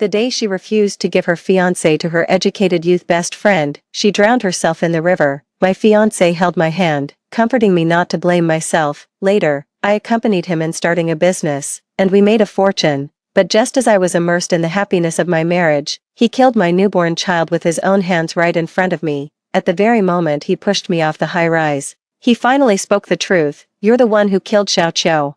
The day she refused to give her fiancé to her educated youth best friend, she drowned herself in the river. My fiancé held my hand, comforting me not to blame myself. Later, I accompanied him in starting a business, and we made a fortune. But just as I was immersed in the happiness of my marriage, he killed my newborn child with his own hands right in front of me. At the very moment he pushed me off the high rise. He finally spoke the truth. "You're the one who killed Xiao Qiu."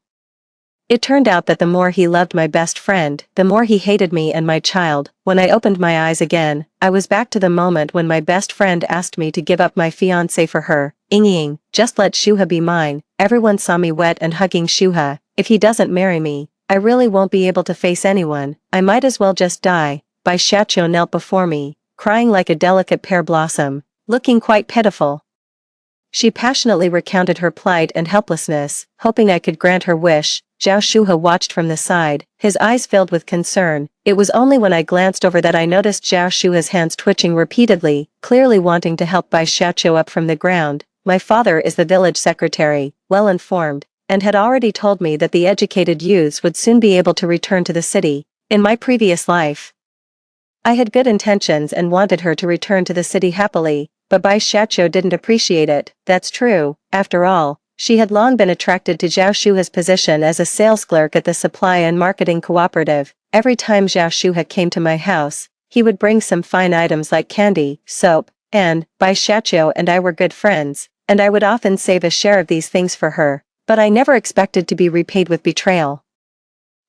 It turned out that the more he loved my best friend, the more he hated me and my child. When I opened my eyes again, I was back to the moment when my best friend asked me to give up my fiancé for her. Ying, just let Shuhe be mine. Everyone saw me wet and hugging Shuhe. If he doesn't marry me, I really won't be able to face anyone. I might as well just die. Bai Xiaqiu knelt before me, crying like a delicate pear blossom, looking quite pitiful. She passionately recounted her plight and helplessness, hoping I could grant her wish. Zhao Shuhe watched from the side, his eyes filled with concern. It was only when I glanced over that I noticed Zhao Shuhe's hands twitching repeatedly, clearly wanting to help Bai Xiaqiu up from the ground. My father is the village secretary, well informed, and had already told me that the educated youths would soon be able to return to the city. In my previous life, I had good intentions and wanted her to return to the city happily, but Bai Xiaqiu didn't appreciate it. That's true. After all, she had long been attracted to Zhao Shuhe's position as a sales clerk at the supply and marketing cooperative. Every time Zhao Shuhe came to my house, he would bring some fine items like candy, soap, and Bai Xiaqiu and I were good friends, and I would often save a share of these things for her, but I never expected to be repaid with betrayal.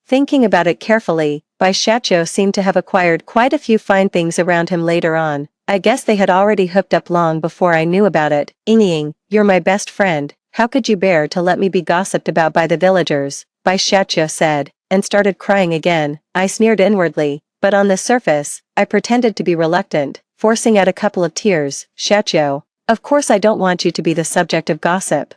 Thinking about it carefully, Bai Xiaqiu seemed to have acquired quite a few fine things around him later on. I guess they had already hooked up long before I knew about it. Ying, you're my best friend. How could you bear to let me be gossiped about by the villagers? Bai Xiaqiu said, and started crying again. I sneered inwardly, but on the surface, I pretended to be reluctant, forcing out a couple of tears. Xiaqiu, of course I don't want you to be the subject of gossip.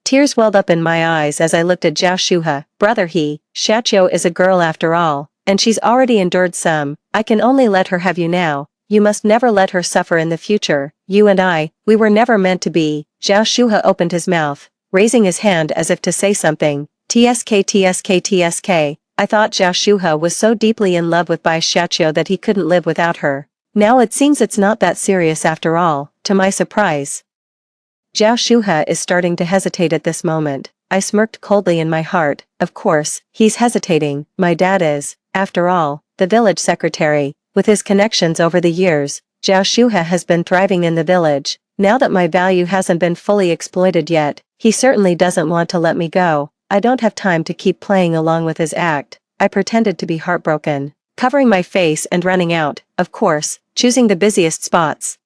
Tears welled up in my eyes as I looked at Zhao Shuhe. Brother, Xiaqiu is a girl after all, and she's already endured some. I can only let her have you now. You must never let her suffer in the future. You and I, we were never meant to be. Zhao Shuhe opened his mouth, raising his hand as if to say something. Tsk. I thought Zhao Shuhe was so deeply in love with Bai Xiaqiu that he couldn't live without her. Now it seems it's not that serious after all, to my surprise. Zhao Shuhe is starting to hesitate at this moment. I smirked coldly in my heart. Of course, he's hesitating. My dad is, after all, the village secretary. With his connections over the years, Zhao Shuhe has been thriving in the village. Now that my value hasn't been fully exploited yet, he certainly doesn't want to let me go. I don't have time to keep playing along with his act. I pretended to be heartbroken, covering my face and running out, of course, choosing the busiest spots.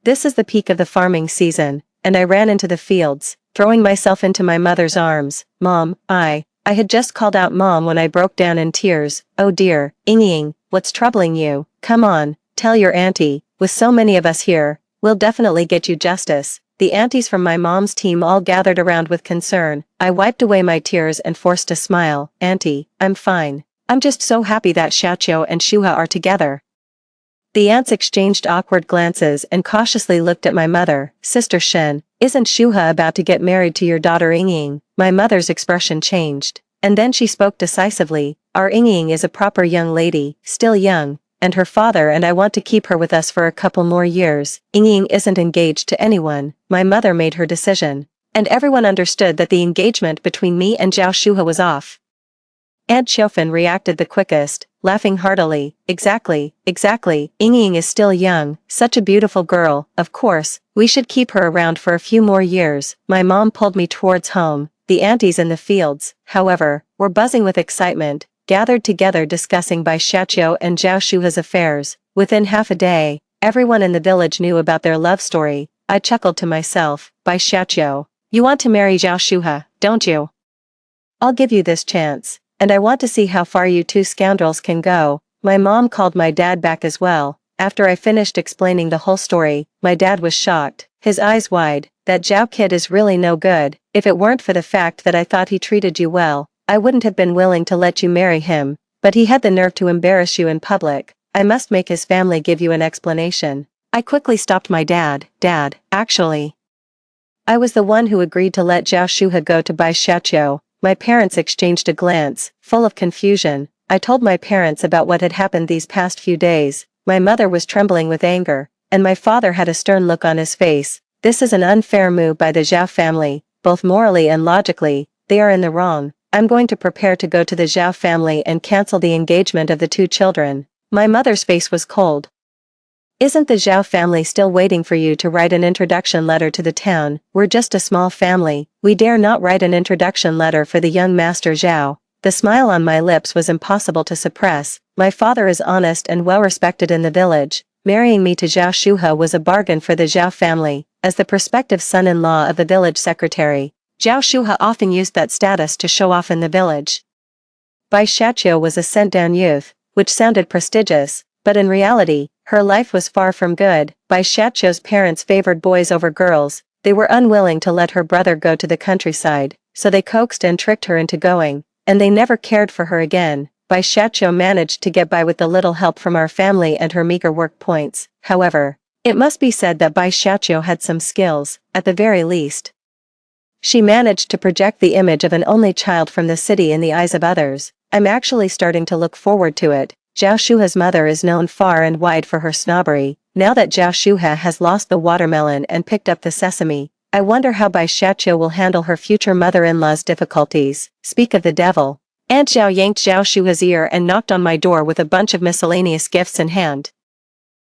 This is the peak of the farming season, and I ran into the fields, throwing myself into my mother's arms. Mom, I had just called out Mom when I broke down in tears. Oh dear, Ying, what's troubling you? Come on, tell your auntie. With so many of us here, we'll definitely get you justice. The aunties from my mom's team all gathered around with concern. I wiped away my tears and forced a smile. Auntie, I'm fine. I'm just so happy that Xiaqiu and Shuhe are together. The aunts exchanged awkward glances and cautiously looked at my mother. Sister Shen, isn't Shuhe about to get married to your daughter Ying? My mother's expression changed, and then she spoke decisively. Our Ying is a proper young lady, still young, and her father and I want to keep her with us for a couple more years. Ying isn't engaged to anyone. My mother made her decision, and everyone understood that the engagement between me and Zhao Shuhe was off. Aunt Qiufan reacted the quickest, laughing heartily. Exactly. Ying is still young, such a beautiful girl. Of course, we should keep her around for a few more years. My mom pulled me towards home. The aunties in the fields, however, were buzzing with excitement, gathered together discussing Bai Xiaqiu and Zhao Shuhe's affairs. Within half a day, everyone in the village knew about their love story. I chuckled to myself. Bai Xiaqiu, you want to marry Zhao Shuhe, don't you? I'll give you this chance. And I want to see how far you two scoundrels can go. My mom called my dad back as well. After I finished explaining the whole story, my dad was shocked, his eyes wide. That Zhao kid is really no good. If it weren't for the fact that I thought he treated you well, I wouldn't have been willing to let you marry him. But he had the nerve to embarrass you in public. I must make his family give you an explanation. I quickly stopped my dad. Dad, actually, I was the one who agreed to let Zhao Shuhe go to Bai Xiaqiu. My parents exchanged a glance, full of confusion. I told my parents about what had happened these past few days. My mother was trembling with anger, and my father had a stern look on his face. This is an unfair move by the Zhao family, both morally and logically. They are in the wrong. I'm going to prepare to go to the Zhao family and cancel the engagement of the two children. My mother's face was cold. Isn't the Zhao family still waiting for you to write an introduction letter to the town? We're just a small family. We dare not write an introduction letter for the young Master Zhao. The smile on my lips was impossible to suppress. My father is honest and well respected in the village. Marrying me to Zhao Shuhe was a bargain for the Zhao family. As the prospective son-in-law of the village secretary, Zhao Shuhe often used that status to show off in the village. Bai Xiaqiu was a sent-down youth, which sounded prestigious, but in reality, her life was far from good. Bai Xiaqiu's parents favored boys over girls. They were unwilling to let her brother go to the countryside, so they coaxed and tricked her into going, and they never cared for her again. Bai Xiaqiu managed to get by with the little help from our family and her meager work points. However, it must be said that Bai Xiaqiu had some skills, at the very least. She managed to project the image of an only child from the city in the eyes of others. I'm actually starting to look forward to it. Zhao Shuhe's mother is known far and wide for her snobbery. Now that Zhao Shuhe has lost the watermelon and picked up the sesame, I wonder how Bai Xiaqiu will handle her future mother-in-law's difficulties. Speak of the devil. Aunt Zhao yanked Zhao Shuhe's ear and knocked on my door with a bunch of miscellaneous gifts in hand.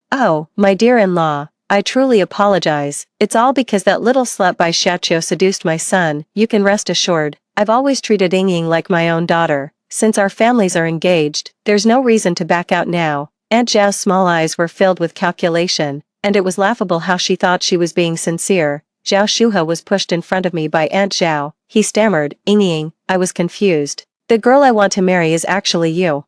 Oh, my dear-in-law, I truly apologize. It's all because that little slut Bai Xiaqiu seduced my son. You can rest assured, I've always treated Yingying like my own daughter. Since our families are engaged, there's no reason to back out now. Aunt Zhao's small eyes were filled with calculation, and it was laughable how she thought she was being sincere. Zhao Shuhe was pushed in front of me by Aunt Zhao. He stammered, Yingying, I was confused. The girl I want to marry is actually you.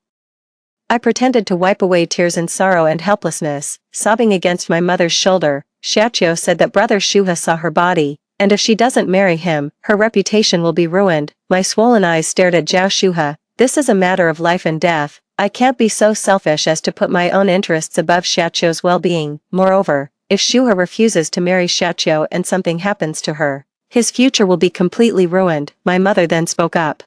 I pretended to wipe away tears in sorrow and helplessness, sobbing against my mother's shoulder. Xiaqiu said that brother Shuhe saw her body, and if she doesn't marry him, her reputation will be ruined. My swollen eyes stared at Zhao Shuhe. This is a matter of life and death. I can't be so selfish as to put my own interests above Xiaqiu's well-being. Moreover, if Shuhe refuses to marry Xiaqiu and something happens to her, his future will be completely ruined. My mother then spoke up.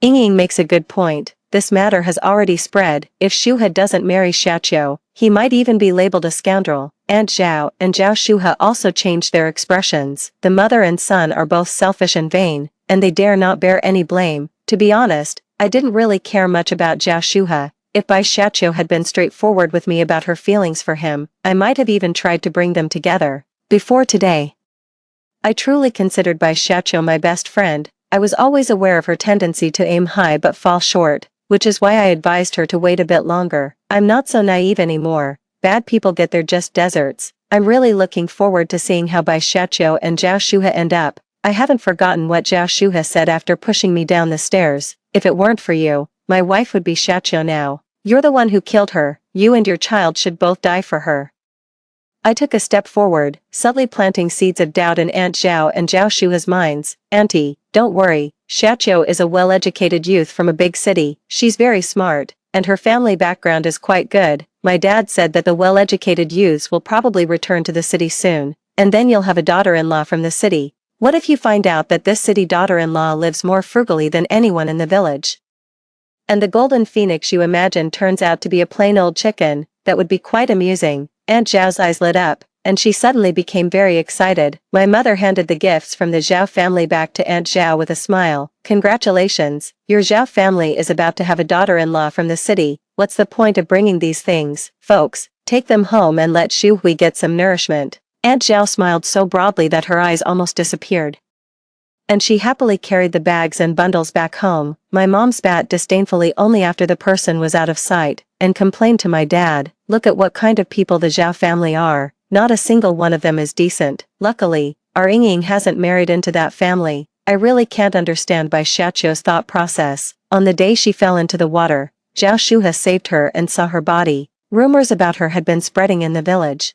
Yingying makes a good point. This matter has already spread. If Shuhe doesn't marry Xiaqiu, he might even be labeled a scoundrel. Aunt Zhao and Zhao Shuhe also changed their expressions. The mother and son are both selfish and vain, and they dare not bear any blame. To be honest, I didn't really care much about Zhao Shuhe. If Bai Xiaqiu had been straightforward with me about her feelings for him, I might have even tried to bring them together. Before today, I truly considered Bai Xiaqiu my best friend. I was always aware of her tendency to aim high but fall short, which is why I advised her to wait a bit longer. I'm not so naive anymore. Bad people get their just desserts. I'm really looking forward to seeing how Bai Xiaqiu and Zhao Shuhe end up. I haven't forgotten what Zhao Shuhe said after pushing me down the stairs. If it weren't for you, my wife would be Xiaqiu now. You're the one who killed her. You and your child should both die for her. I took a step forward, subtly planting seeds of doubt in Aunt Zhao and Zhao Shuhe's minds. Auntie, don't worry. Xiaqiu is a well-educated youth from a big city. She's very smart, and her family background is quite good. My dad said that the well-educated youths will probably return to the city soon, and then you'll have a daughter-in-law from the city. What if you find out that this city daughter-in-law lives more frugally than anyone in the village? And the golden phoenix you imagine turns out to be a plain old chicken? That would be quite amusing. Aunt Zhao's eyes lit up, and she suddenly became very excited. My mother handed the gifts from the Zhao family back to Aunt Zhao with a smile. Congratulations, your Zhao family is about to have a daughter-in-law from the city. What's the point of bringing these things, folks? Take them home and let Shu Hui get some nourishment. Aunt Zhao smiled so broadly that her eyes almost disappeared. And she happily carried the bags and bundles back home. My mom spat disdainfully only after the person was out of sight, and complained to my dad, look at what kind of people the Zhao family are. Not a single one of them is decent. Luckily, our Yingying hasn't married into that family. I really can't understand Bai Xiaqiu's thought process. On the day she fell into the water, Zhao Shuhe saved her and saw her body. Rumors about her had been spreading in the village.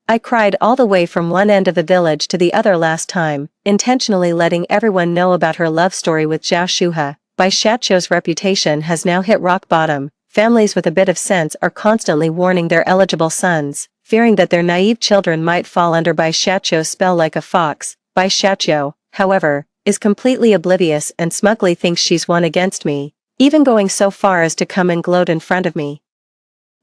I cried all the way from one end of the village to the other last time, intentionally letting everyone know about her love story with Zhao Shuhe. Bai Xiaqiu's reputation has now hit rock bottom. Families with a bit of sense are constantly warning their eligible sons, fearing that their naive children might fall under Bai Xiaqiu's spell like a fox. Bai Xiaqiu, however, is completely oblivious and smugly thinks she's won against me. even going so far as to come and gloat in front of me.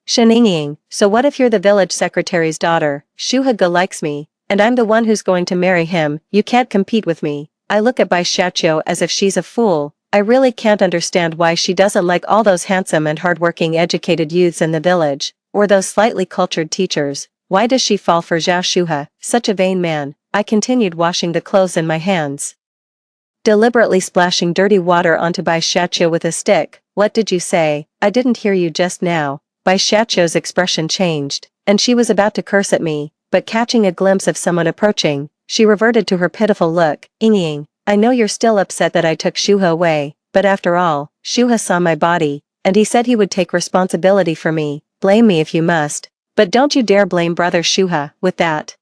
Sheninging, so what if you're the village secretary's daughter, Shuhaga likes me, and I'm the one who's going to marry him, you can't compete with me. I look at Bai Xiaqiu as if she's a fool. I really can't understand why she doesn't like all those handsome and hardworking educated youths in the village, or those slightly cultured teachers. Why does she fall for Zhao Shuha, such a vain man? I continued washing the clothes in my hands, deliberately splashing dirty water onto Bai Xiaqiu with a stick. What did you say? I didn't hear you just now. Bai Xiaqiu's expression changed, and she was about to curse at me, but catching a glimpse of someone approaching, she reverted to her pitiful look. Ying, I know you're still upset that I took Shuha away, but after all, Shuha saw my body, and he said he would take responsibility for me. Blame me if you must, but don't you dare blame brother Shuha. With that,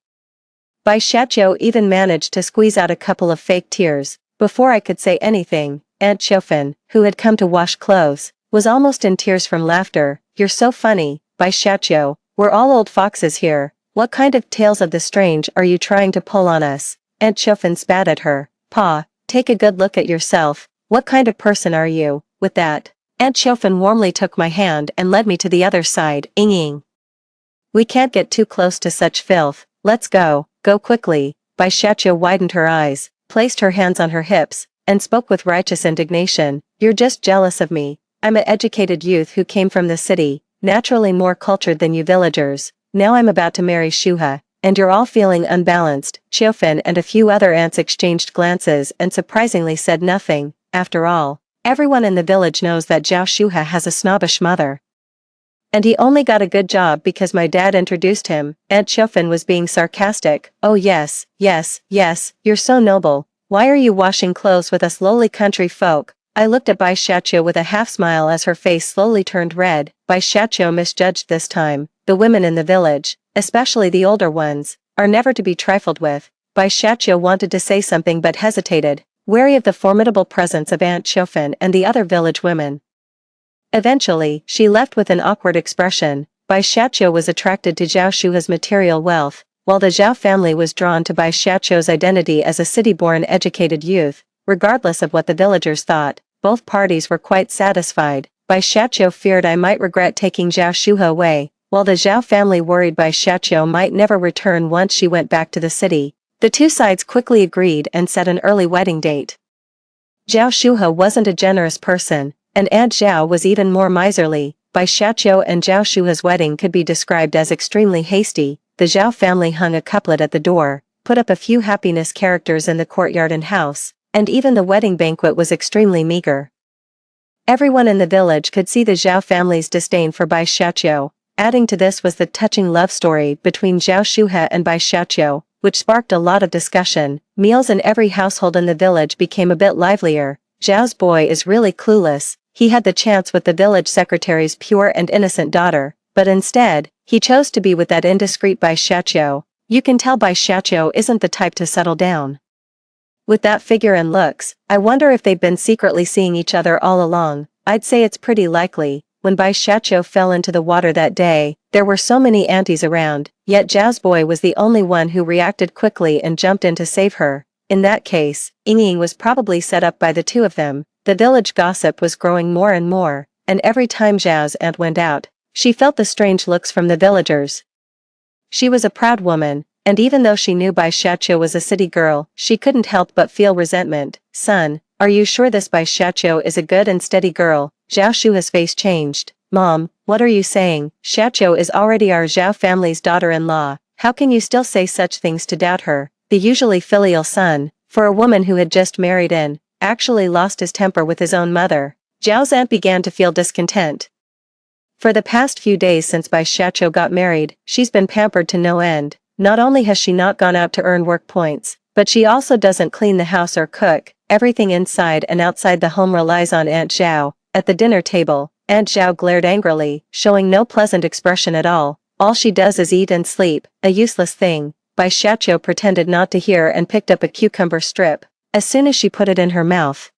Bai Xiaqiu even managed to squeeze out a couple of fake tears. Before I could say anything, Aunt Qiufan, who had come to wash clothes, was almost in tears from laughter. You're so funny, Bai Xiaqiu, we're all old foxes here. What kind of tales of the strange are you trying to pull on us? Aunt Qiufan spat at her. Pa, take a good look at yourself. What kind of person are you? With that, Aunt Qiufan warmly took my hand and led me to the other side. Ying. We can't get too close to such filth. Let's go quickly. Bai Xiaqiu widened her eyes, placed her hands on her hips, and spoke with righteous indignation. You're just jealous of me. I'm an educated youth who came from the city, naturally more cultured than you villagers. Now I'm about to marry Shuha, and you're all feeling unbalanced. Qiufan and a few other aunts exchanged glances and surprisingly said nothing. After all, everyone in the village knows that Zhao Shuha has a snobbish mother, and he only got a good job because my dad introduced him. Aunt Qiufan was being sarcastic. Oh yes, you're so noble. Why are you washing clothes with us lowly country folk? I looked at Bai Xiaqiu with a half-smile as her face slowly turned red. Bai Xiaqiu misjudged this time. The women in the village, especially the older ones, are never to be trifled with. Bai Xiaqiu wanted to say something but hesitated, wary of the formidable presence of Aunt Qiufan and the other village women. Eventually, she left with an awkward expression. Bai Xiaqiu was attracted to Zhao Shuha's material wealth, while the Zhao family was drawn to Bai Xiaqiu's identity as a city-born educated youth. Regardless of what the villagers thought, both parties were quite satisfied. Bai Xiaqiu feared I might regret taking Zhao Shuha away, while the Zhao family worried Bai Xiaqiu might never return once she went back to the city. The two sides quickly agreed and set an early wedding date. Zhao Shuha wasn't a generous person, and Aunt Zhao was even more miserly. Bai Xiaqiu and Zhao Shuha's wedding could be described as extremely hasty. The Zhao family hung a couplet at the door, put up a few happiness characters in the courtyard and house, and even the wedding banquet was extremely meager. Everyone in the village could see the Zhao family's disdain for Bai Xiaqiu. Adding to this was the touching love story between Zhao Shuha and Bai Xiaqiu, which sparked a lot of discussion. Meals in every household in the village became a bit livelier. Zhao's boy is really clueless. He had the chance with the village secretary's pure and innocent daughter, but instead, he chose to be with that indiscreet Bai Xiaqiu. You can tell Bai Xiaqiu isn't the type to settle down. With that figure and looks, I wonder if they've been secretly seeing each other all along. I'd say it's pretty likely. When Bai Xiaqiu fell into the water that day, there were so many aunties around, yet Zhao's boy was the only one who reacted quickly and jumped in to save her. In that case, Ying was probably set up by the two of them. The village gossip was growing more and more, and every time Zhao's aunt went out, she felt the strange looks from the villagers. She was a proud woman, and even though she knew Bai Xiaqiu was a city girl, she couldn't help but feel resentment. Son, are you sure this Bai Xiaqiu is a good and steady girl? Zhao Shuha's face changed. Mom, what are you saying? Xiaqiu is already our Zhao family's daughter-in-law. How can you still say such things to doubt her? The usually filial son, for a woman who had just married in, actually lost his temper with his own mother. Zhao's aunt began to feel discontent. For the past few days since Bai Xiaqiu got married, she's been pampered to no end. Not only has she not gone out to earn work points, but she also doesn't clean the house or cook. Everything inside and outside the home relies on Aunt Zhao. At the dinner table, Aunt Zhao glared angrily, showing no pleasant expression at all. All she does is eat and sleep, a useless thing. Bai Xiaqiu pretended not to hear and picked up a cucumber strip. As soon as she put it in her mouth,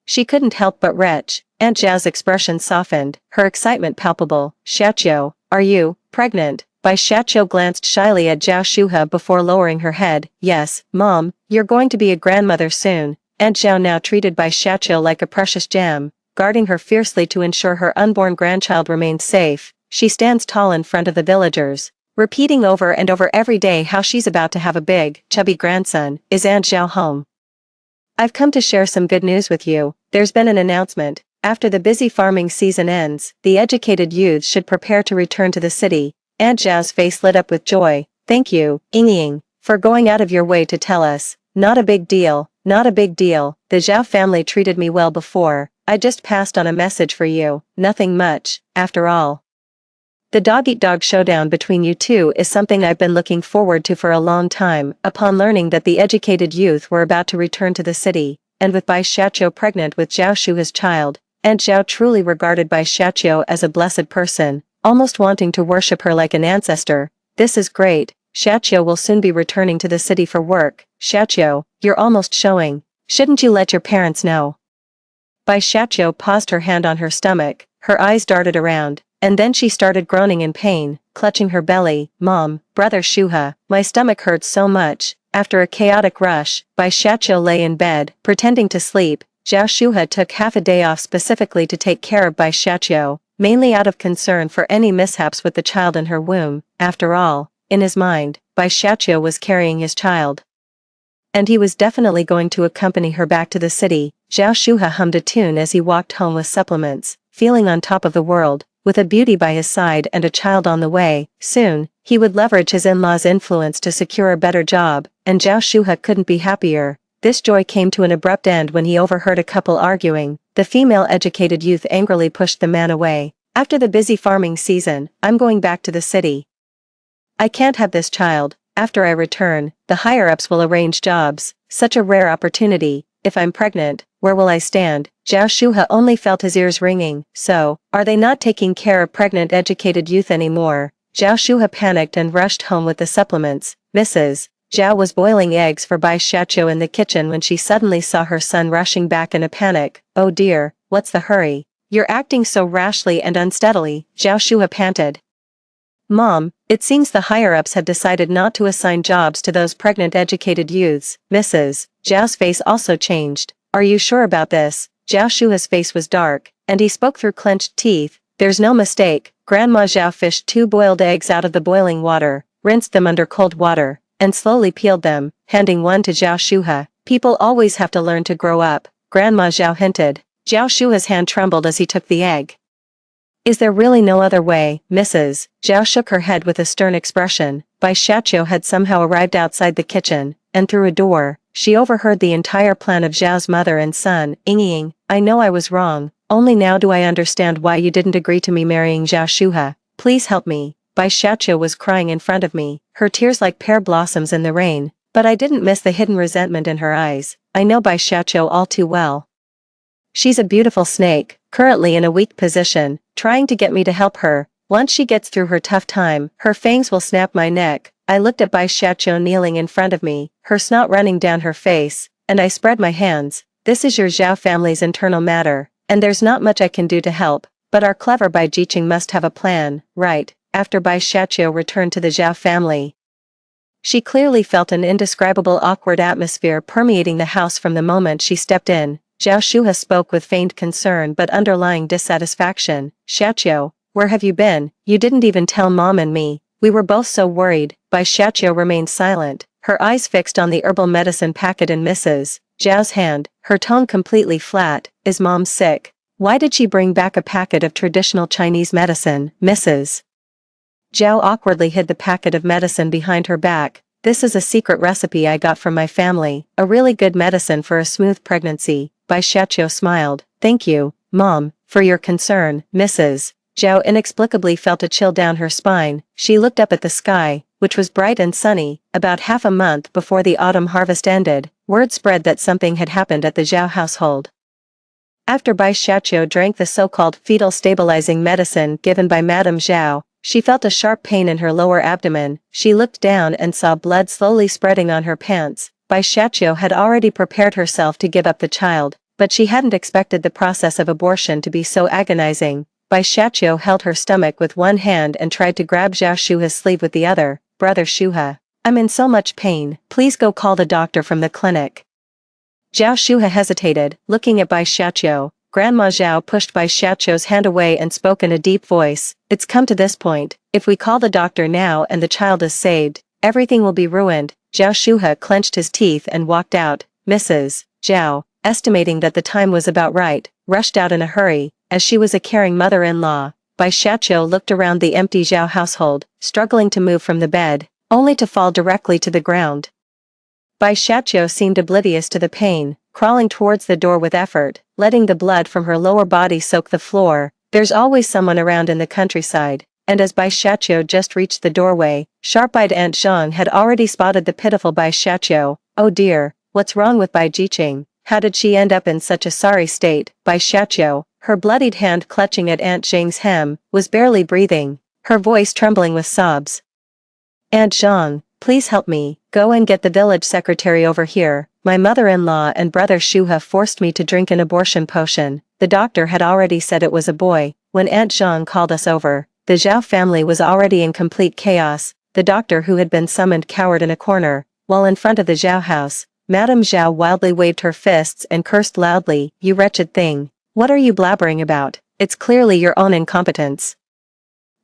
she couldn't help but retch. Aunt Zhao's expression softened, her excitement palpable. Xiaqiu, are you pregnant? Bai Xiaqiu glanced shyly at Zhao Shuha before lowering her head. Yes, Mom, you're going to be a grandmother soon. Aunt Zhao now treated Bai Xiaqiu like a precious gem. guarding her fiercely to ensure her unborn grandchild remains safe. She stands tall in front of the villagers, repeating over and over every day how she's about to have a big, chubby grandson. Is Aunt Zhao home? I've come to share some good news with you. There's been an announcement. After the busy farming season ends, the educated youths should prepare to return to the city. Aunt Zhao's face lit up with joy. Thank you, Ying, for going out of your way to tell us. Not a big deal, not a big deal. The Zhao family treated me well before. I just passed on a message for you. Nothing much, after all. The dog-eat-dog showdown between you two is something I've been looking forward to for a long time. Upon learning that the educated youth were about to return to the city, and with Bai Xiaqiu pregnant with Zhao Shuha's child, Aunt Zhao truly regarded Bai Xiaqiu as a blessed person, almost wanting to worship her like an ancestor. This is great. Xiaqiu will soon be returning to the city for work. Xiaqiu, you're almost showing. Shouldn't you let your parents know? Bai Xiaqiu paused, her hand on her stomach, her eyes darted around, and then she started groaning in pain, clutching her belly. Mom, Brother Shuha, my stomach hurts so much. After a chaotic rush, Bai Xiaqiu lay in bed, pretending to sleep. Zhao Shuha took half a day off specifically to take care of Bai Xiaqiu, mainly out of concern for any mishaps with the child in her womb. After all, in his mind, Bai Xiaqiu was carrying his child, and he was definitely going to accompany her back to the city. Zhao Shuha hummed a tune as he walked home with supplements, feeling on top of the world. With a beauty by his side and a child on the way, soon, he would leverage his in-laws' influence to secure a better job, and Zhao Shuha couldn't be happier. This joy came to an abrupt end when he overheard a couple arguing. The female educated youth angrily pushed the man away. After the busy farming season, I'm going back to the city. I can't have this child. After I return, the higher-ups will arrange jobs. Such a rare opportunity. If I'm pregnant, where will I stand? Zhao Shuha only felt his ears ringing. So, are they not taking care of pregnant educated youth anymore? Zhao Shuha panicked and rushed home with the supplements. Mrs. Zhao was boiling eggs for Bai Xiaqiu in the kitchen when she suddenly saw her son rushing back in a panic. Oh dear, what's the hurry? You're acting so rashly and unsteadily, Zhao Shuha panted. Mom, it seems the higher-ups have decided not to assign jobs to those pregnant educated youths. Mrs. Zhao's face also changed. Are you sure about this? Zhao Shuha's face was dark, and he spoke through clenched teeth. There's no mistake. Grandma Zhao fished 2 boiled eggs out of the boiling water, rinsed them under cold water, and slowly peeled them, handing one to Zhao Shuha. People always have to learn to grow up, Grandma Zhao hinted. Zhao Shuha's hand trembled as he took the egg. Is there really no other way, Mrs. Zhao shook her head with a stern expression. Bai Xiaqiu had somehow arrived outside the kitchen, and through a door, she overheard the entire plan of Zhao's mother and son. Ying, I know I was wrong, only now do I understand why you didn't agree to me marrying Zhao Shuha. Please help me. Bai Xiaqiu was crying in front of me, her tears like pear blossoms in the rain, but I didn't miss the hidden resentment in her eyes. I know Bai Xiaqiu all too well. She's a beautiful snake, currently in a weak position, trying to get me to help her. Once she gets through her tough time, her fangs will snap my neck. I looked at Bai Xiaqiu kneeling in front of me, her snot running down her face, and I spread my hands. This is your Zhao family's internal matter, and there's not much I can do to help, but our clever Bai Jiqing must have a plan, right? After Bai Xiaqiu returned to the Zhao family, she clearly felt an indescribable awkward atmosphere permeating the house from the moment she stepped in. Zhao Shuha spoke with feigned concern but underlying dissatisfaction. Xiaqiu, where have you been? You didn't even tell Mom and me. We were both so worried. Bai Xiaqiu remained silent, her eyes fixed on the herbal medicine packet in Mrs. Zhao's hand, her tone completely flat. Is Mom sick? Why did she bring back a packet of traditional Chinese medicine? Mrs. Zhao awkwardly hid the packet of medicine behind her back. This is a secret recipe I got from my family, a really good medicine for a smooth pregnancy. Bai Xiaqiu smiled. Thank you, Mom, for your concern. Mrs. Zhao inexplicably felt a chill down her spine. She looked up at the sky, which was bright and sunny. About half a month before the autumn harvest ended, word spread that something had happened at the Zhao household. After Bai Xiaqiu drank the so-called fetal stabilizing medicine given by Madame Zhao, she felt a sharp pain in her lower abdomen. She looked down and saw blood slowly spreading on her pants. Bai Xiaqiu had already prepared herself to give up the child, but she hadn't expected the process of abortion to be so agonizing. Bai Xiaqiu held her stomach with one hand and tried to grab Zhao Shuha's sleeve with the other. Brother Shuha, I'm in so much pain, please go call the doctor from the clinic. Zhao Shuha hesitated, looking at Bai Xiaqiu. Grandma Zhao pushed Bai Xiaoqiu's hand away and spoke in a deep voice. It's come to this point. If we call the doctor now and the child is saved, everything will be ruined. Zhao Shuhe clenched his teeth and walked out. Mrs. Zhao, estimating that the time was about right, rushed out in a hurry, as she was a caring mother-in-law. Bai Xiaoqiu looked around the empty Zhao household, struggling to move from the bed, only to fall directly to the ground. Bai Xiaoqiu seemed oblivious to the pain, crawling towards the door with effort, letting the blood from her lower body soak the floor. There's always someone around in the countryside, and as Bai Xiaoqiu just reached the doorway, sharp-eyed Aunt Zhang had already spotted the pitiful Bai Xiaoqiu. Oh dear, what's wrong with Bai Jiqing? How did she end up in such a sorry state? Bai Xiaoqiu, her bloodied hand clutching at Aunt Zhang's hem, was barely breathing, her voice trembling with sobs. Aunt Zhang, please help me, go and get the village secretary over here. My mother-in-law and brother Shuhe forced me to drink an abortion potion. The doctor had already said it was a boy. When Aunt Zhang called us over, the Zhao family was already in complete chaos. The doctor who had been summoned cowered in a corner, while in front of the Zhao house, Madame Zhao wildly waved her fists and cursed loudly. You wretched thing. What are you blabbering about? It's clearly your own incompetence.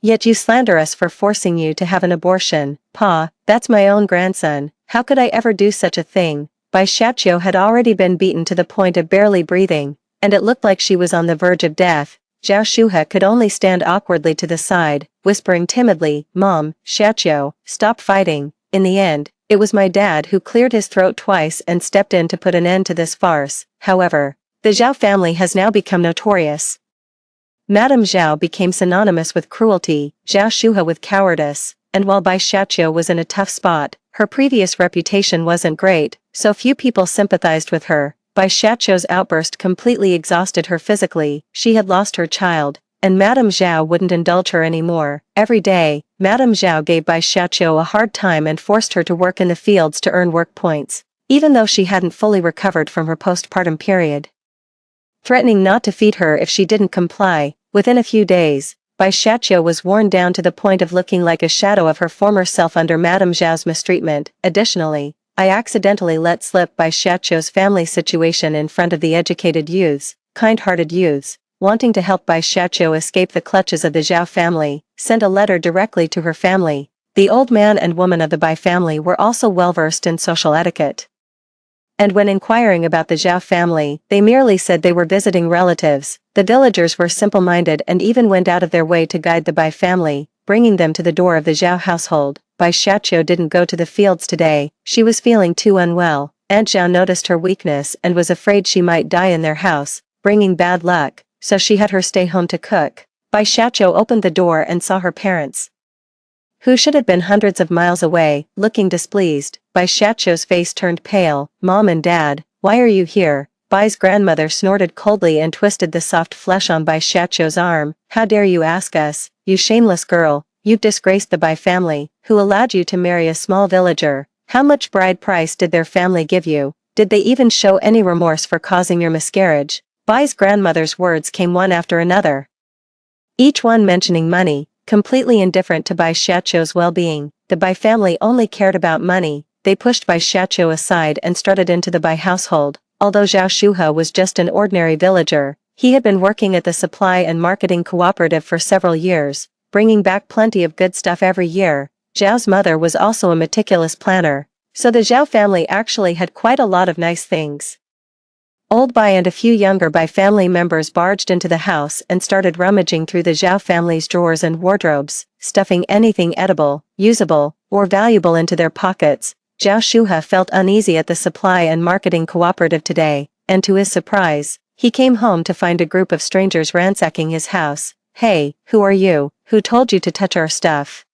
Yet you slander us for forcing you to have an abortion. Pa, that's my own grandson. How could I ever do such a thing? Bai Xiaoqiu had already been beaten to the point of barely breathing, and it looked like she was on the verge of death. Zhao Shuhe could only stand awkwardly to the side, whispering timidly, Mom, Xiaoqiu, stop fighting. In the end, it was my dad who cleared his throat twice and stepped in to put an end to this farce. However, the Zhao family has now become notorious. Madame Zhao became synonymous with cruelty, Zhao Shuhe with cowardice, and while Bai Xiaoqiu was in a tough spot, her previous reputation wasn't great, so few people sympathized with her. Bai Xiaoqiu's outburst completely exhausted her physically. She had lost her child, and Madame Zhao wouldn't indulge her anymore. Every day, Madame Zhao gave Bai Xiaoqiu a hard time and forced her to work in the fields to earn work points, even though she hadn't fully recovered from her postpartum period. Threatening not to feed her if she didn't comply, within a few days, Bai Xiaoqiu was worn down to the point of looking like a shadow of her former self under Madame Zhao's mistreatment. Additionally, I accidentally let slip Bai Xiaoqiu's family situation in front of the educated youths, kind-hearted youths, wanting to help Bai Xiaoqiu escape the clutches of the Zhao family, sent a letter directly to her family. The old man and woman of the Bai family were also well-versed in social etiquette. And when inquiring about the Zhao family, they merely said they were visiting relatives. The villagers were simple-minded and even went out of their way to guide the Bai family, bringing them to the door of the Zhao household. Bai Xiaoqiu didn't go to the fields today. She was feeling too unwell. Aunt Zhao noticed her weakness and was afraid she might die in their house, bringing bad luck, so she had her stay home to cook. Bai Xiaoqiu opened the door and saw her parents, who should have been hundreds of miles away, looking displeased. Bai Xiaoqiu's face turned pale. Mom and Dad, why are you here? Bai's grandmother snorted coldly and twisted the soft flesh on Bai Xiaoqiu's arm. How dare you ask us, you shameless girl, you've disgraced the Bai family, who allowed you to marry a small villager. How much bride price did their family give you? Did they even show any remorse for causing your miscarriage? Bai's grandmother's words came one after another, each one mentioning money, completely indifferent to Bai Xiaoqiu's well-being. The Bai family only cared about money. They pushed Bai Xiaoqiu aside and strutted into the Bai household. Although Zhao Shuhe was just an ordinary villager, he had been working at the supply and marketing cooperative for several years, bringing back plenty of good stuff every year. Zhao's mother was also a meticulous planner, so the Zhao family actually had quite a lot of nice things. Old Bai and a few younger Bai family members barged into the house and started rummaging through the Zhao family's drawers and wardrobes, stuffing anything edible, usable, or valuable into their pockets. Zhao Shuhe felt uneasy at the supply and marketing cooperative today, and to his surprise, he came home to find a group of strangers ransacking his house. Hey, who are you? Who told you to touch our stuff?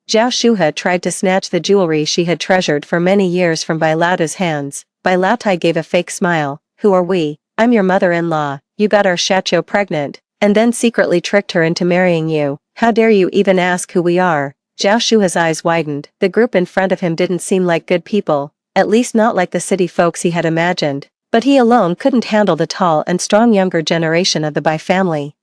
Zhao Shuhe tried to snatch the jewelry she had treasured for many years from Bai Laota's hands. Bai Laotai gave a fake smile. Who are we? I'm your mother-in-law. You got our Xiaoqiu pregnant, and then secretly tricked her into marrying you. How dare you even ask who we are? Zhao Shuhe's eyes widened. The group in front of him didn't seem like good people, at least not like the city folks he had imagined. But he alone couldn't handle the tall and strong younger generation of the Bai family.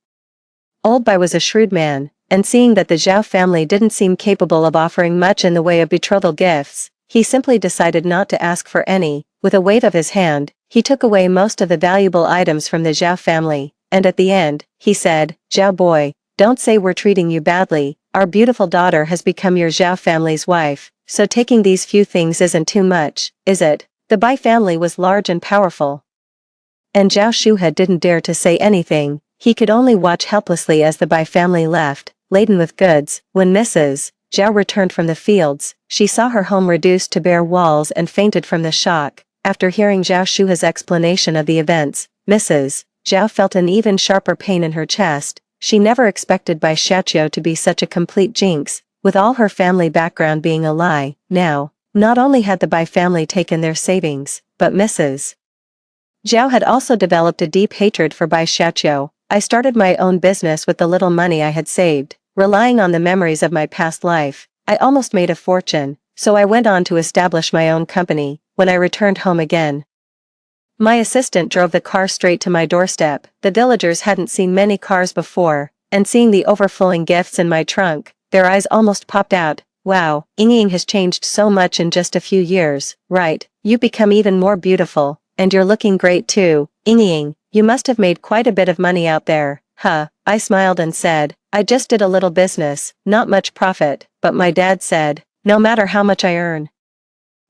Old Bai was a shrewd man, and seeing that the Zhao family didn't seem capable of offering much in the way of betrothal gifts, he simply decided not to ask for any. With a wave of his hand, He took away most of the valuable items from the Zhao family, and at the end, he said, "Zhao boy, don't say we're treating you badly, our beautiful daughter has become your Zhao family's wife, so taking these few things isn't too much, is it?" The Bai family was large and powerful, and Zhao Shuhe didn't dare to say anything. He could only watch helplessly as the Bai family left, laden with goods. When Mrs. Zhao returned from the fields, she saw her home reduced to bare walls and fainted from the shock. After hearing Zhao Shuhe's explanation of the events, Mrs. Zhao felt an even sharper pain in her chest. She never expected Bai Xiaoqiu to be such a complete jinx, with all her family background being a lie. Now, not only had the Bai family taken their savings, but Mrs. Zhao had also developed a deep hatred for Bai Xiaoqiu. "I started my own business with the little money I had saved, relying on the memories of my past life. I almost made a fortune, so I went on to establish my own company. When I returned home again, my assistant drove the car straight to my doorstep. The villagers hadn't seen many cars before, and seeing the overflowing gifts in my trunk, their eyes almost popped out. Wow, Ying has changed so much in just a few years, right? You've become even more beautiful, and you're looking great too. Ying, you must have made quite a bit of money out there." "Huh," I smiled and said, "I just did a little business, not much profit," but my dad said, "No matter how much I earn,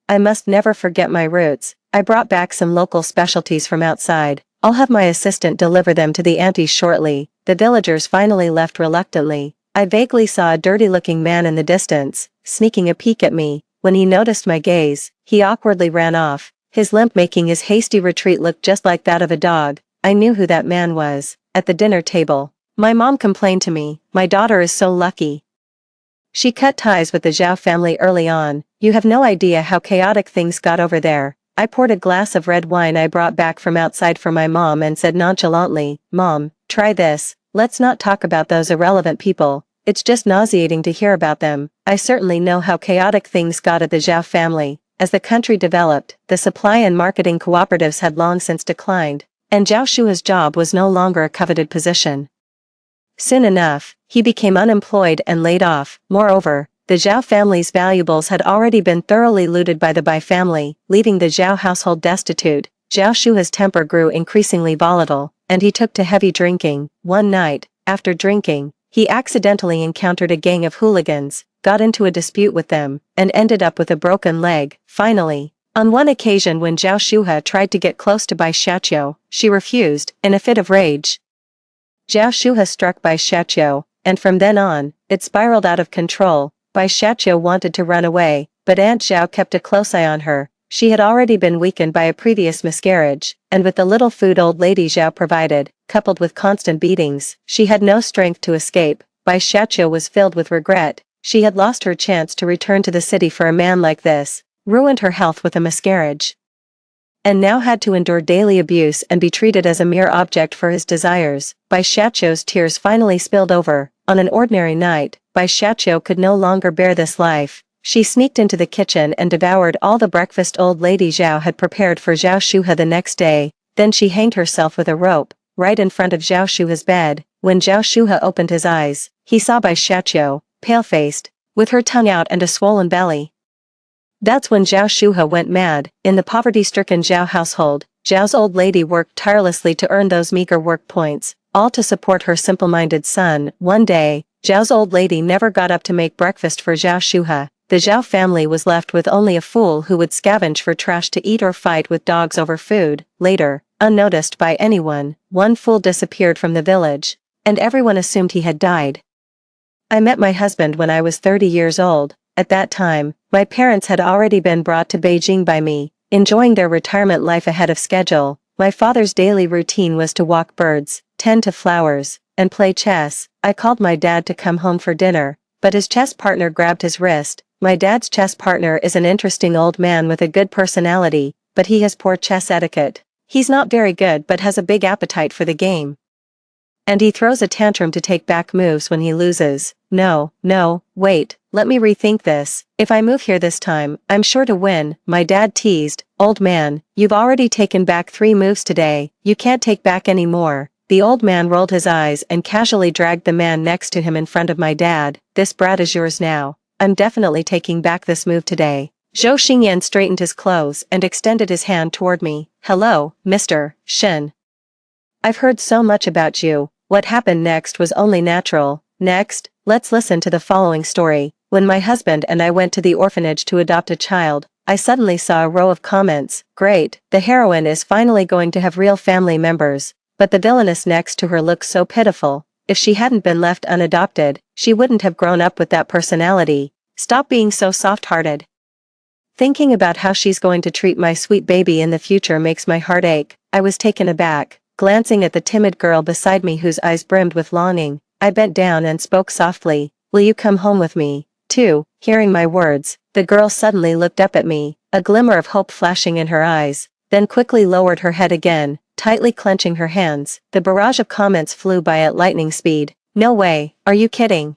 I must never forget my roots." I brought back some local specialties from outside. "I'll have my assistant deliver them to the aunties shortly." The villagers finally left reluctantly. I vaguely saw a dirty-looking man in the distance, sneaking a peek at me. When he noticed my gaze, he awkwardly ran off, his limp making his hasty retreat look just like that of a dog. I knew who that man was. At the dinner table, my mom complained to me, "My daughter is so lucky. She cut ties with the Zhao family early on. You have no idea how chaotic things got over there." I poured a glass of red wine I brought back from outside for my mom and said nonchalantly, "Mom, try this. Let's not talk about those irrelevant people. It's just nauseating to hear about them." I certainly know how chaotic things got at the Zhao family. As the country developed, the supply and marketing cooperatives had long since declined, and Zhao Shua's job was no longer a coveted position. Soon enough, he became unemployed and laid off. Moreover, the Zhao family's valuables had already been thoroughly looted by the Bai family, leaving the Zhao household destitute. Zhao Shua's temper grew increasingly volatile, and he took to heavy drinking. One night, after drinking, he accidentally encountered a gang of hooligans, got into a dispute with them, and ended up with a broken leg. Finally, on one occasion when Zhao Shuhe tried to get close to Bai Xiaoqiu, she refused. In a fit of rage, Zhao Shuhe struck Bai Xiaoqiu, and from then on, it spiraled out of control. Bai Xiaoqiu wanted to run away, but Aunt Zhao kept a close eye on her. She had already been weakened by a previous miscarriage, and with the little food old lady Zhao provided, coupled with constant beatings, she had no strength to escape. Bai Xiaoqiu was filled with regret. She had lost her chance to return to the city for a man like this, ruined her health with a miscarriage, and now had to endure daily abuse and be treated as a mere object for his desires. Bai Xiaoqiu's tears finally spilled over. On an ordinary night, Bai Xiaoqiu could no longer bear this life. She sneaked into the kitchen and devoured all the breakfast old lady Zhao had prepared for Zhao Shuhe the next day. Then she hanged herself with a rope, right in front of Zhao Shuhe's bed. When Zhao Shuhe opened his eyes, he saw Bai Xiaoqiu, pale-faced, with her tongue out and a swollen belly. That's when Zhao Shuhe went mad. In the poverty-stricken Zhao household, Zhao's old lady worked tirelessly to earn those meager work points, all to support her simple-minded son. One day, Zhao's old lady never got up to make breakfast for Zhao Shuhe. The Zhao family was left with only a fool who would scavenge for trash to eat or fight with dogs over food. Later, unnoticed by anyone, one fool disappeared from the village, and everyone assumed he had died. I met my husband when I was 30 years old. At that time, my parents had already been brought to Beijing by me, enjoying their retirement life ahead of schedule. My father's daily routine was to walk birds, tend to flowers, and play chess. I called my dad to come home for dinner, but his chess partner grabbed his wrist. My dad's chess partner is an interesting old man with a good personality, but he has poor chess etiquette. He's not very good but has a big appetite for the game, and he throws a tantrum to take back moves when he loses. No, wait, let me rethink this. If I move here this time, I'm sure to win, my dad teased. Old man, you've already taken back 3 moves today, you can't take back any more. The old man rolled his eyes and casually dragged the man next to him in front of my dad. This brat is yours now. I'm definitely taking back this move today. Zhou Xingyan straightened his clothes and extended his hand toward me. Hello, Mr. Shen. I've heard so much about you. What happened next was only natural. Next, let's listen to the following story. When my husband and I went to the orphanage to adopt a child, I suddenly saw a row of comments. Great, the heroine is finally going to have real family members. But the villainess next to her looks so pitiful. If she hadn't been left unadopted, she wouldn't have grown up with that personality. Stop being so soft-hearted. Thinking about how she's going to treat my sweet baby in the future makes my heart ache. I was taken aback. Glancing at the timid girl beside me whose eyes brimmed with longing, I bent down and spoke softly. Will you come home with me, too? Hearing my words, the girl suddenly looked up at me, a glimmer of hope flashing in her eyes, then quickly lowered her head again, tightly clenching her hands. The barrage of comments flew by at lightning speed. No way, are you kidding?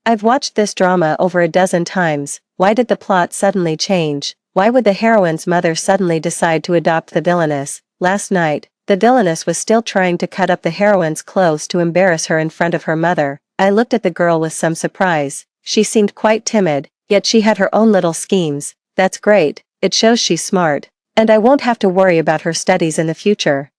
I've watched this drama over a dozen times. Why did the plot suddenly change? Why would the heroine's mother suddenly decide to adopt the villainess? Last night, the villainess was still trying to cut up the heroine's clothes to embarrass her in front of her mother. I looked at the girl with some surprise. She seemed quite timid, yet she had her own little schemes. That's great, it shows she's smart. And I won't have to worry about her studies in the future.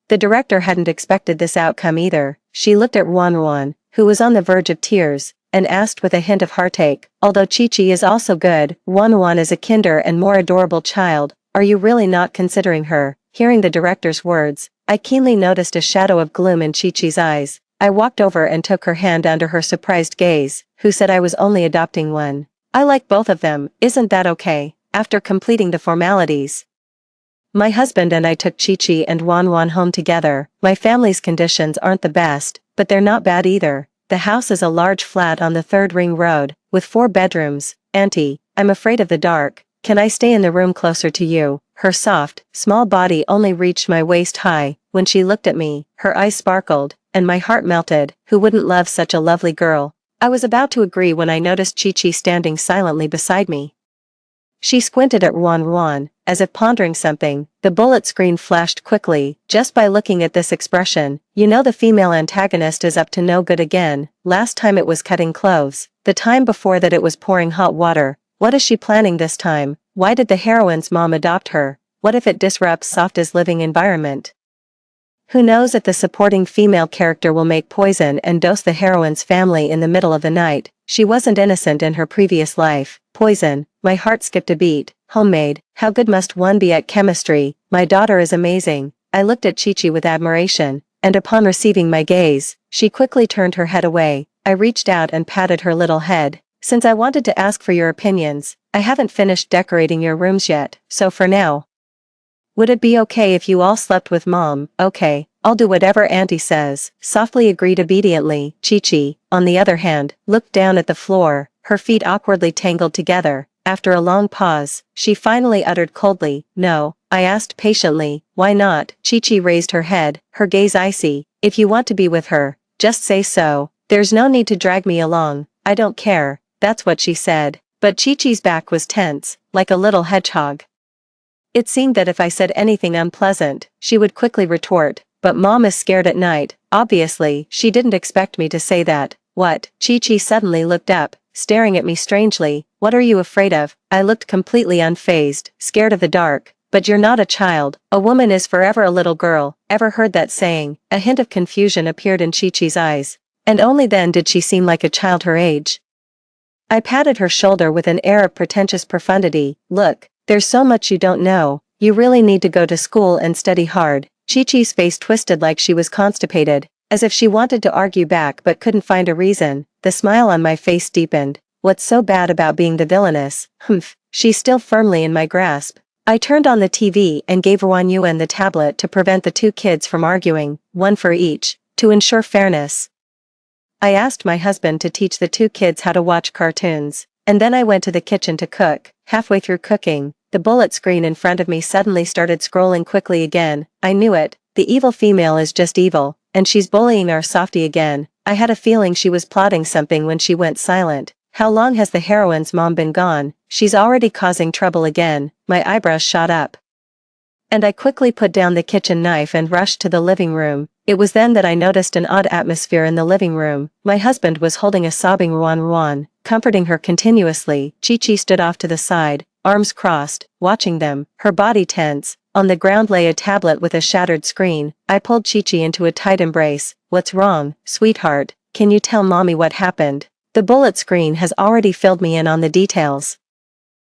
The director hadn't expected this outcome either. She looked at Ruan, who was on the verge of tears, and asked with a hint of heartache, although Chi-Chi is also good, Ruan is a kinder and more adorable child, are you really not considering her? Hearing the director's words, I keenly noticed a shadow of gloom in Chi-Chi's eyes. I walked over and took her hand under her surprised gaze. Who said I was only adopting one? I like both of them, isn't that okay? After completing the formalities, my husband and I took Chi-Chi and Ruan home together. My family's conditions aren't the best, but they're not bad either. The house is a large flat on the 3rd Ring Road, with 4 bedrooms. Auntie, I'm afraid of the dark. Can I stay in the room closer to you? Her soft, small body only reached my waist high. When she looked at me, her eyes sparkled, and my heart melted. Who wouldn't love such a lovely girl? I was about to agree when I noticed Chi-Chi standing silently beside me. She squinted at Ruan, as if pondering something. The bullet screen flashed quickly. Just by looking at this expression, you know the female antagonist is up to no good again. Last time it was cutting clothes. The time before that it was pouring hot water. What is she planning this time? Why did the heroine's mom adopt her? What if it disrupts Softa's living environment? Who knows if the supporting female character will make poison and dose the heroine's family in the middle of the night? She wasn't innocent in her previous life. Poison. My heart skipped a beat. Homemade. How good must one be at chemistry? My daughter is amazing. I looked at Chi-Chi with admiration, and upon receiving my gaze, she quickly turned her head away. I reached out and patted her little head. Since I wanted to ask for your opinions, I haven't finished decorating your rooms yet, so for now, would it be okay if you all slept with Mom? Okay, I'll do whatever Auntie says. Softly agreed obediently. Chi-Chi, on the other hand, looked down at the floor, her feet awkwardly tangled together. After a long pause, she finally uttered coldly, no. I asked patiently, why not? Chi-Chi raised her head, her gaze icy. If you want to be with her, just say so. There's no need to drag me along. I don't care. That's what she said. But Chi-Chi's back was tense, like a little hedgehog. It seemed that if I said anything unpleasant, she would quickly retort, but Mom is scared at night. Obviously, she didn't expect me to say that. What? Chi-Chi suddenly looked up, staring at me strangely. What are you afraid of? I looked completely unfazed, scared of the dark. But you're not a child. A woman is forever a little girl. Ever heard that saying? A hint of confusion appeared in Chi-Chi's eyes. And only then did she seem like a child her age. I patted her shoulder with an air of pretentious profundity. Look, there's so much you don't know. You really need to go to school and study hard. Chi-Chi's face twisted like she was constipated, as if she wanted to argue back but couldn't find a reason. The smile on my face deepened. What's so bad about being the villainess? Humph. She's still firmly in my grasp. I turned on the TV and gave Ruan Yuan the tablet to prevent the 2 kids from arguing, one for each, to ensure fairness. I asked my husband to teach the 2 kids how to watch cartoons, and then I went to the kitchen to cook. Halfway through cooking, the bullet screen in front of me suddenly started scrolling quickly again. I knew it. The evil female is just evil, and she's bullying our softie again. I had a feeling she was plotting something when she went silent. How long has the heroine's mom been gone? She's already causing trouble again. My eyebrows shot up, and I quickly put down the kitchen knife and rushed to the living room. It was then that I noticed an odd atmosphere in the living room. My husband was holding a sobbing Ruan. comforting her continuously. Chi-Chi stood off to the side, arms crossed, watching them, her body tense. On the ground lay a tablet with a shattered screen. I pulled Chi-Chi into a tight embrace. What's wrong, sweetheart? Can you tell mommy what happened? The bullet screen has already filled me in on the details.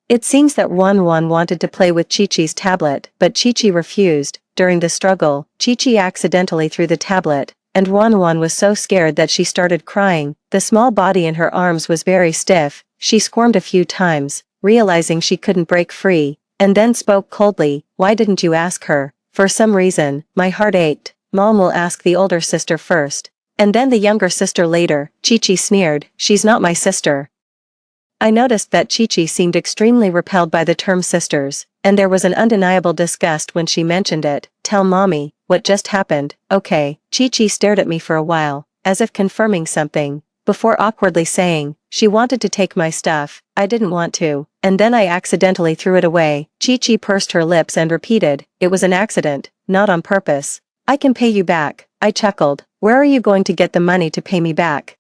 It seems that Wan wanted to play with Chi-Chi's tablet, but Chi-Chi refused. During the struggle, Chi-Chi accidentally threw the tablet, and Wan was so scared that she started crying. The small body in her arms was very stiff. She squirmed a few times, realizing she couldn't break free, and then spoke coldly, "Why didn't you ask her?" "For some reason, my heart ached. Mom will ask the older sister first, and then the younger sister later," Chi-Chi sneered. "She's not my sister." I noticed that Chi-Chi seemed extremely repelled by the term sisters, and there was an undeniable disgust when she mentioned it. "Tell mommy, what just happened?" "Okay." Chi-Chi stared at me for a while, as if confirming something, before awkwardly saying, "She wanted to take my stuff, I didn't want to, and then I accidentally threw it away." Chi-Chi pursed her lips and repeated, "It was an accident, not on purpose." "I can pay you back," I chuckled. "Where are you going to get the money to pay me back?"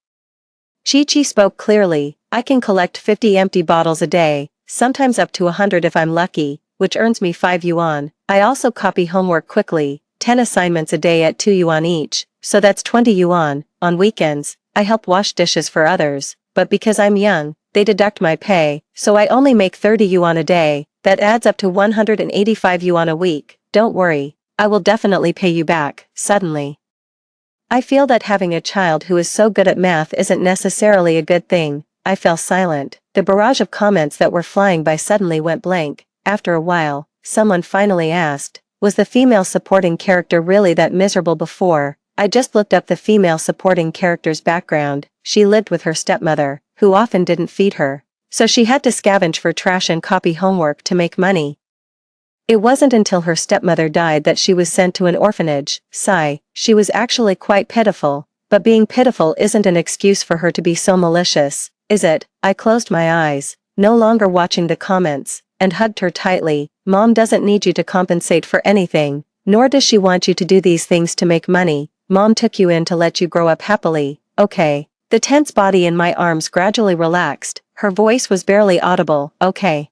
Chi-Chi spoke clearly. "I can collect 50 empty bottles a day, sometimes up to 100 if I'm lucky, which earns me 5 yuan. I also copy homework quickly, 10 assignments a day at 2 yuan each, so that's 20 yuan. On weekends, I help wash dishes for others, but because I'm young, they deduct my pay, so I only make 30 yuan a day. That adds up to 185 yuan a week. Don't worry, I will definitely pay you back." Suddenly, I feel that having a child who is so good at math isn't necessarily a good thing. I fell silent. The barrage of comments that were flying by suddenly went blank. After a while, someone finally asked, "Was the female supporting character really that miserable before?" I just looked up the female supporting character's background. She lived with her stepmother, who often didn't feed her, so she had to scavenge for trash and copy homework to make money. It wasn't until her stepmother died that she was sent to an orphanage. Sigh, she was actually quite pitiful, but being pitiful isn't an excuse for her to be so malicious, is it? I closed my eyes, no longer watching the comments, and hugged her tightly. "Mom doesn't need you to compensate for anything, nor does she want you to do these things to make money. Mom took you in to let you grow up happily, okay?" The tense body in my arms gradually relaxed. Her voice was barely audible. "Okay."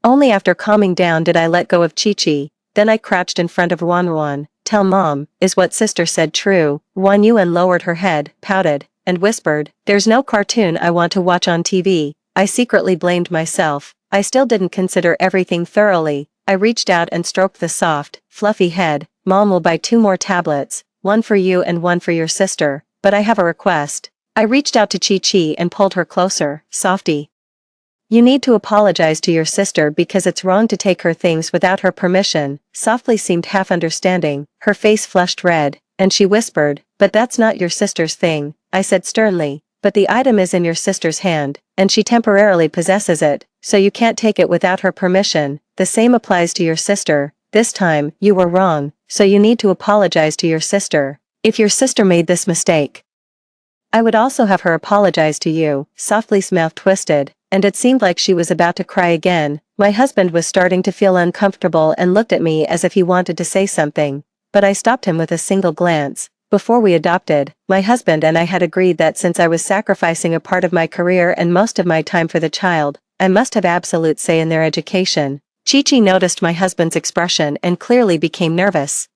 Only after calming down did I let go of Chi-Chi. Then I crouched in front of Wan. "Tell Mom, is what sister said true?" Wan Yuan lowered her head, pouted, and whispered, "There's no cartoon I want to watch on TV." I secretly blamed myself. I still didn't consider everything thoroughly. I reached out and stroked the soft, fluffy head. "Mom will buy 2 more tablets, one for you and one for your sister, but I have a request." I reached out to Chi-Chi and pulled her closer. "Softie, you need to apologize to your sister because it's wrong to take her things without her permission." Softly seemed half understanding. Her face flushed red, and she whispered, "But that's not your sister's thing." I said sternly, "But the item is in your sister's hand, and she temporarily possesses it, so you can't take it without her permission. The same applies to your sister. This time, you were wrong, so you need to apologize to your sister. If your sister made this mistake, I would also have her apologize to you." Softly's mouth twisted, and it seemed like she was about to cry again. My husband was starting to feel uncomfortable and looked at me as if he wanted to say something, but I stopped him with a single glance. Before we adopted, my husband and I had agreed that since I was sacrificing a part of my career and most of my time for the child, I must have absolute say in their education. Chi-Chi noticed my husband's expression and clearly became nervous.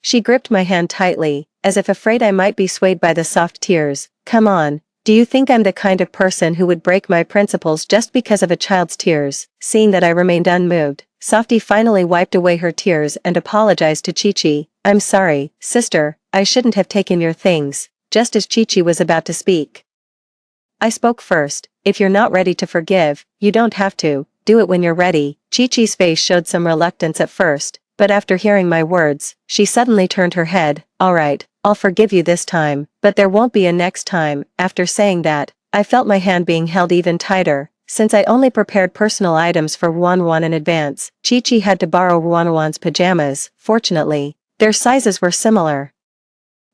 She gripped my hand tightly, as if afraid I might be swayed by the soft tears. "Come on, do you think I'm the kind of person who would break my principles just because of a child's tears?" Seeing that I remained unmoved, Softie finally wiped away her tears and apologized to Chi-Chi. "I'm sorry, sister, I shouldn't have taken your things." Just as Chi-Chi was about to speak, I spoke first. "If you're not ready to forgive, you don't have to. Do it when you're ready." Chi-Chi's face showed some reluctance at first, but after hearing my words, she suddenly turned her head. "All right, I'll forgive you this time, but there won't be a next time." After saying that, I felt my hand being held even tighter. Since I only prepared personal items for Wan in advance, Chi-Chi had to borrow Wan's pajamas. Fortunately, their sizes were similar,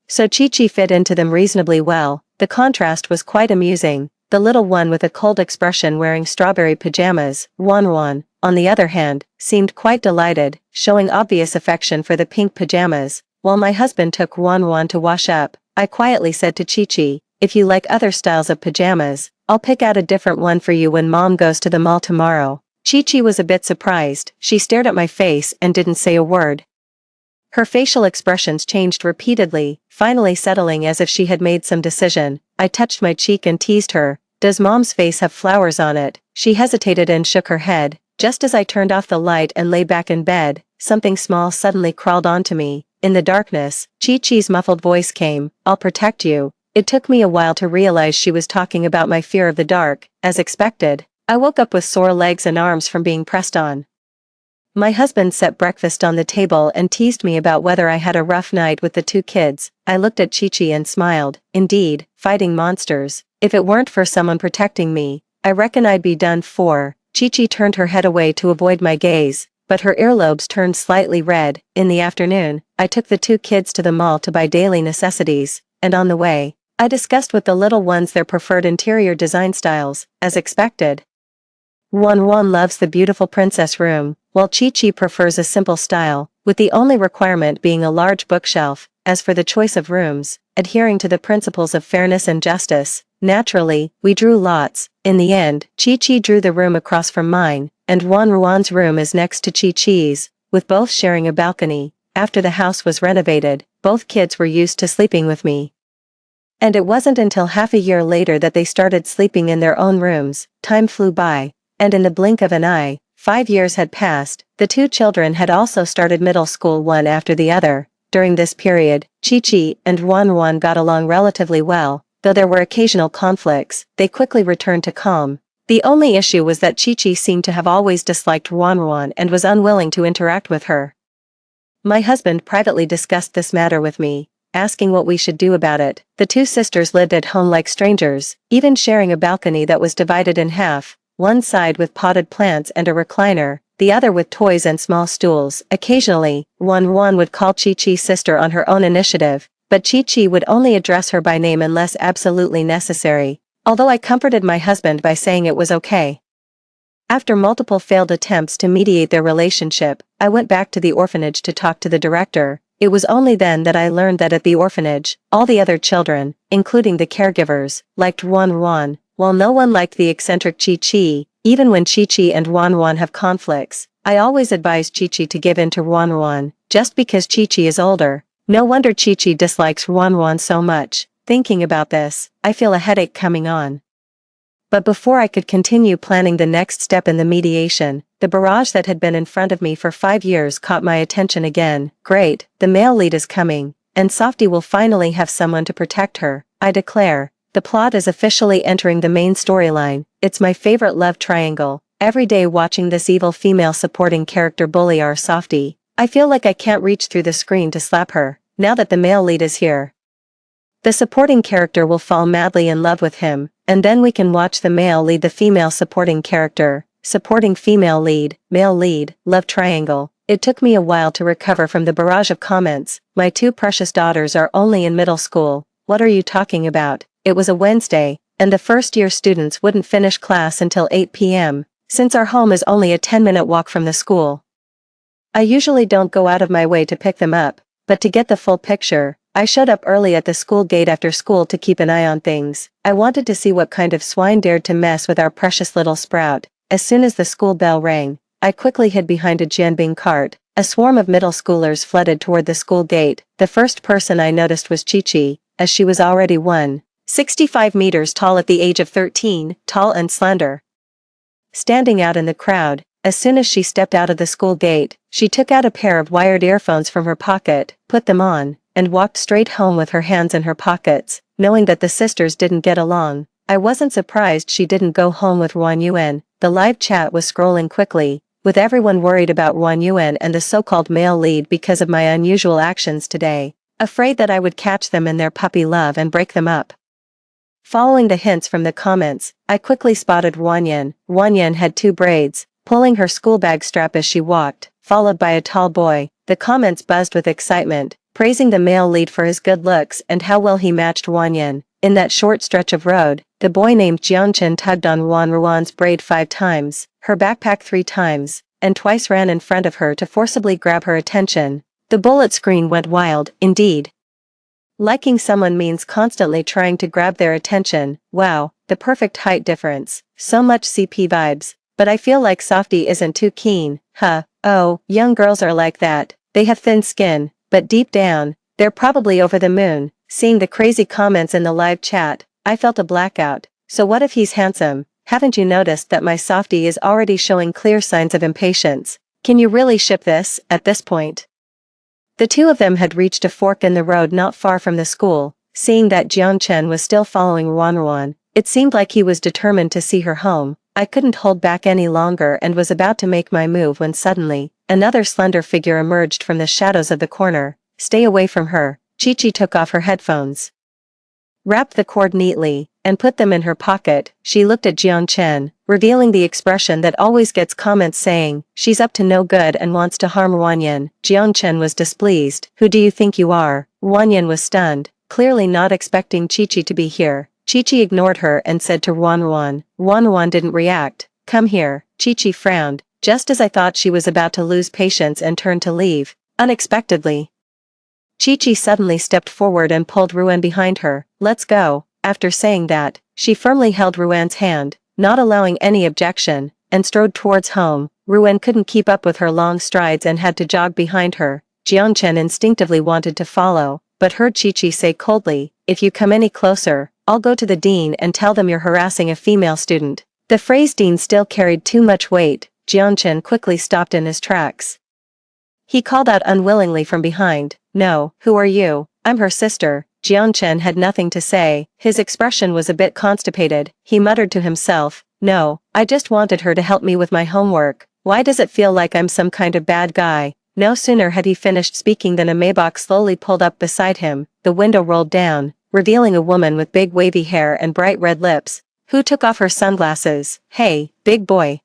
so Chi-Chi fit into them reasonably well. The contrast was quite amusing. The little one with a cold expression wearing strawberry pajamas, Wan, on the other hand, seemed quite delighted, showing obvious affection for the pink pajamas. While my husband took Wan to wash up, I quietly said to Chi-Chi, "If you like other styles of pajamas, I'll pick out a different one for you when mom goes to the mall tomorrow. Chi-Chi was a bit surprised. She stared at my face and didn't say a word. Her facial expressions changed repeatedly, finally settling as if she had made some decision. I touched my cheek and teased her. Does mom's face have flowers on it? She hesitated and shook her head. Just as I turned off the light and lay back in bed, something small suddenly crawled onto me. In the darkness, Chi-Chi's muffled voice came, "I'll protect you." It took me a while to realize she was talking about my fear of the dark. As expected, I woke up with sore legs and arms from being pressed on. My husband set breakfast on the table and teased me about whether I had a rough night with the two kids. I looked at Chi-Chi and smiled. Indeed, fighting monsters. If it weren't for someone protecting me, I reckon I'd be done for. Chi-Chi turned her head away to avoid my gaze, but her earlobes turned slightly red. In the afternoon, I took the two kids to the mall to buy daily necessities, and on the way, I discussed with the little ones their preferred interior design styles. As expected, Wan loves the beautiful princess room, while Chi-Chi prefers a simple style, with the only requirement being a large bookshelf. As for the choice of rooms, adhering to the principles of fairness and justice, naturally, we drew lots. In the end, Chi-Chi drew the room across from mine, and Wan's room is next to Chi-Chi's, with both sharing a balcony. After the house was renovated, both kids were used to sleeping with me. And it wasn't until half a year later that they started sleeping in their own rooms. Time flew by, and in the blink of an eye, 5 years had passed. The two children had also started middle school one after the other. During this period, Chi-Chi and Wan got along relatively well, though there were occasional conflicts. They quickly returned to calm. The only issue was that Chi-Chi seemed to have always disliked Wan and was unwilling to interact with her. My husband privately discussed this matter with me, asking what we should do about it. The two sisters lived at home like strangers, even sharing a balcony that was divided in half, one side with potted plants and a recliner, the other with toys and small stools. Occasionally, Wan would call Chi-Chi's sister on her own initiative, but Chi-Chi would only address her by name unless absolutely necessary, although I comforted my husband by saying it was okay. After multiple failed attempts to mediate their relationship, I went back to the orphanage to talk to the director. It was only then that I learned that at the orphanage, all the other children, including the caregivers, liked Wan, while no one liked the eccentric Chi-Chi. Even when Chi-Chi and Wan have conflicts, I always advise Chi-Chi to give in to Wan, just because Chi-Chi is older. No wonder Chi-Chi dislikes Wan so much. Thinking about this, I feel a headache coming on. But before I could continue planning the next step in the mediation, the barrage that had been in front of me for 5 years caught my attention again. Great, the male lead is coming, and Softy will finally have someone to protect her, I declare. The plot is officially entering the main storyline. It's my favorite love triangle. Every day watching this evil female supporting character bully our Softy, I feel like I can't reach through the screen to slap her, now that the male lead is here. The supporting character will fall madly in love with him, and then we can watch the male lead the female supporting character. Supporting female lead, male lead, love triangle. It took me a while to recover from the barrage of comments. My two precious daughters are only in middle school. What are you talking about? It was a Wednesday, and the first-year students wouldn't finish class until 8 p.m., since our home is only a 10-minute walk from the school. I usually don't go out of my way to pick them up, but to get the full picture, I showed up early at the school gate after school to keep an eye on things. I wanted to see what kind of swine dared to mess with our precious little sprout. As soon as the school bell rang, I quickly hid behind a Jianbing cart. A swarm of middle schoolers flooded toward the school gate. The first person I noticed was Chi-Chi, as she was already 165 meters tall at the age of 13, tall and slender. Standing out in the crowd, as soon as she stepped out of the school gate, she took out a pair of wired earphones from her pocket, put them on, and walked straight home with her hands in her pockets. Knowing that the sisters didn't get along, I wasn't surprised she didn't go home with Wan Yuan. The live chat was scrolling quickly, with everyone worried about Wan Yuan and the so-called male lead because of my unusual actions today, afraid that I would catch them in their puppy love and break them up. Following the hints from the comments, I quickly spotted Wan Yan. Wan Yan had 2 braids, pulling her school bag strap as she walked, followed by a tall boy. The comments buzzed with excitement, praising the male lead for his good looks and how well he matched Wan Yan. In that short stretch of road, the boy named Jiangchen tugged on Wan Ruan's braid 5 times, her backpack 3 times, and twice ran in front of her to forcibly grab her attention. The bullet screen went wild, indeed. Liking someone means constantly trying to grab their attention. Wow, the perfect height difference, so much CP vibes. But I feel like Softy isn't too keen, huh? Oh, young girls are like that, they have thin skin, but deep down, they're probably over the moon. Seeing the crazy comments in the live chat, I felt a blackout. So what if he's handsome? Haven't you noticed that my Softy is already showing clear signs of impatience? Can you really ship this, at this point? The two of them had reached a fork in the road not far from the school. Seeing that Jiang Chen was still following Ruan, it seemed like he was determined to see her home. I couldn't hold back any longer and was about to make my move when suddenly, another slender figure emerged from the shadows of the corner. Stay away from her. Chi-Chi took off her headphones, wrapped the cord neatly, and put them in her pocket. She looked at Jiang Chen, revealing the expression that always gets comments saying, she's up to no good and wants to harm Ruanyan. Jiang Chen was displeased. Who do you think you are? Ruanyan was stunned, clearly not expecting Chi-Chi to be here. Chi-Chi ignored her and said to Ruan. Ruan didn't react. Come here. Chi-Chi frowned, just as I thought she was about to lose patience and turn to leave. Unexpectedly, Chi-Chi suddenly stepped forward and pulled Ruan behind her. Let's go. After saying that, she firmly held Ruan's hand, not allowing any objection, and strode towards home. Ruan couldn't keep up with her long strides and had to jog behind her. Jiang Chen instinctively wanted to follow, but heard Chi-Chi say coldly, if you come any closer, I'll go to the dean and tell them you're harassing a female student. The phrase dean still carried too much weight. Jiang Chen quickly stopped in his tracks. He called out unwillingly from behind, no, who are you? I'm her sister. Jiang Chen had nothing to say. His expression was a bit constipated. He muttered to himself, no, I just wanted her to help me with my homework. Why does it feel like I'm some kind of bad guy? No sooner had he finished speaking than a Maybach slowly pulled up beside him. The window rolled down, revealing a woman with big wavy hair and bright red lips, who took off her sunglasses. Hey, big boy.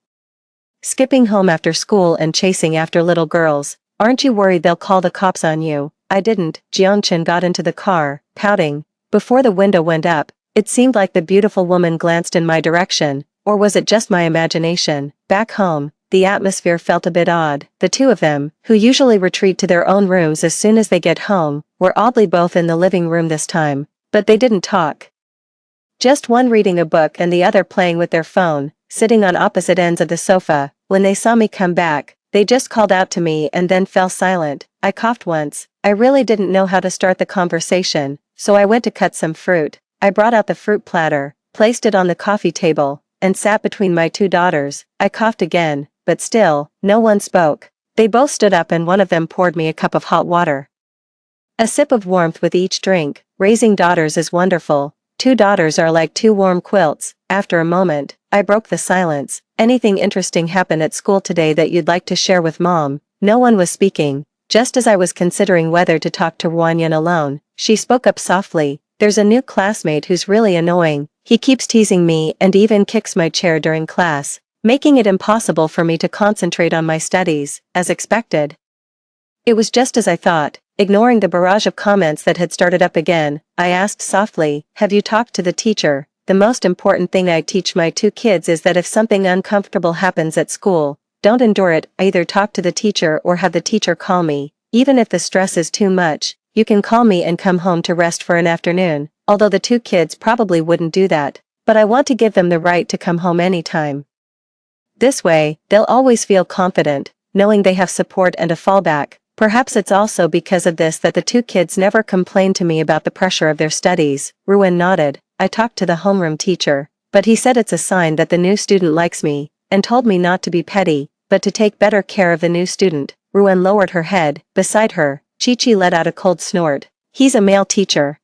Skipping home after school and chasing after little girls. Aren't you worried they'll call the cops on you? I didn't. Jiang Chen got into the car, pouting. Before the window went up, it seemed like the beautiful woman glanced in my direction, or was it just my imagination? Back home, the atmosphere felt a bit odd. The two of them, who usually retreat to their own rooms as soon as they get home, were oddly both in the living room this time. But they didn't talk. Just one reading a book and the other playing with their phone, sitting on opposite ends of the sofa. When they saw me come back, they just called out to me and then fell silent. I coughed once. I really didn't know how to start the conversation, so I went to cut some fruit. I brought out the fruit platter, placed it on the coffee table, and sat between my two daughters. I coughed again, but still, no one spoke. They both stood up and one of them poured me a cup of hot water. A sip of warmth with each drink. Raising daughters is wonderful. Two daughters are like two warm quilts. After a moment, I broke the silence. Anything interesting happened at school today that you'd like to share with Mom? No one was speaking. Just as I was considering whether to talk to Ruanyan alone, she spoke up softly. There's a new classmate who's really annoying. He keeps teasing me and even kicks my chair during class, making it impossible for me to concentrate on my studies, as expected. It was just as I thought. Ignoring the barrage of comments that had started up again, I asked softly, have you talked to the teacher? The most important thing I teach my two kids is that if something uncomfortable happens at school, don't endure it. Either talk to the teacher or have the teacher call me. Even if the stress is too much, you can call me and come home to rest for an afternoon. Although the two kids probably wouldn't do that, but I want to give them the right to come home anytime. This way, they'll always feel confident, knowing they have support and a fallback. Perhaps it's also because of this that the two kids never complained to me about the pressure of their studies. Ruan nodded. I talked to the homeroom teacher, but he said it's a sign that the new student likes me, and told me not to be petty, but to take better care of the new student. Ruan lowered her head. Beside her, Chi-Chi let out a cold snort. He's a male teacher.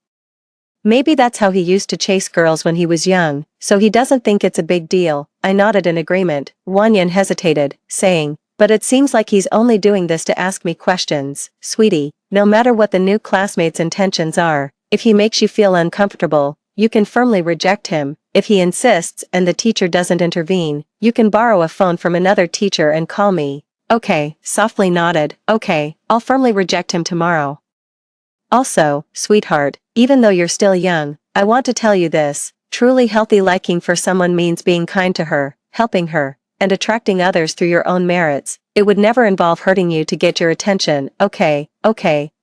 Maybe that's how he used to chase girls when he was young, so he doesn't think it's a big deal. I nodded in agreement. Ruanyan hesitated, saying, but it seems like he's only doing this to ask me questions. Sweetie, no matter what the new classmate's intentions are, if he makes you feel uncomfortable, you can firmly reject him. If he insists and the teacher doesn't intervene, you can borrow a phone from another teacher and call me. Okay, softly nodded. Okay, I'll firmly reject him tomorrow. Also, sweetheart, even though you're still young, I want to tell you this. Truly healthy liking for someone means being kind to her, helping her, and attracting others through your own merits. It would never involve hurting you to get your attention. Okay,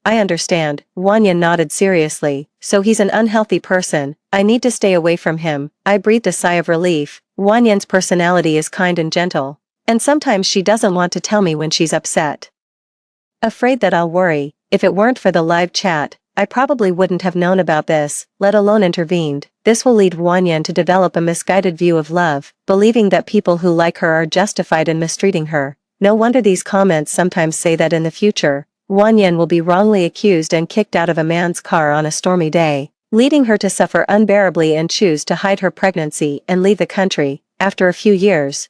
I understand, Wanyan nodded seriously, so he's an unhealthy person, I need to stay away from him. I breathed a sigh of relief. Wanyan's personality is kind and gentle. And sometimes she doesn't want to tell me when she's upset. Afraid that I'll worry, if it weren't for the live chat, I probably wouldn't have known about this, let alone intervened. This will lead Wanyan to develop a misguided view of love, believing that people who like her are justified in mistreating her. No wonder these comments sometimes say that in the future, Wanyan will be wrongly accused and kicked out of a man's car on a stormy day, leading her to suffer unbearably and choose to hide her pregnancy and leave the country. After a few years,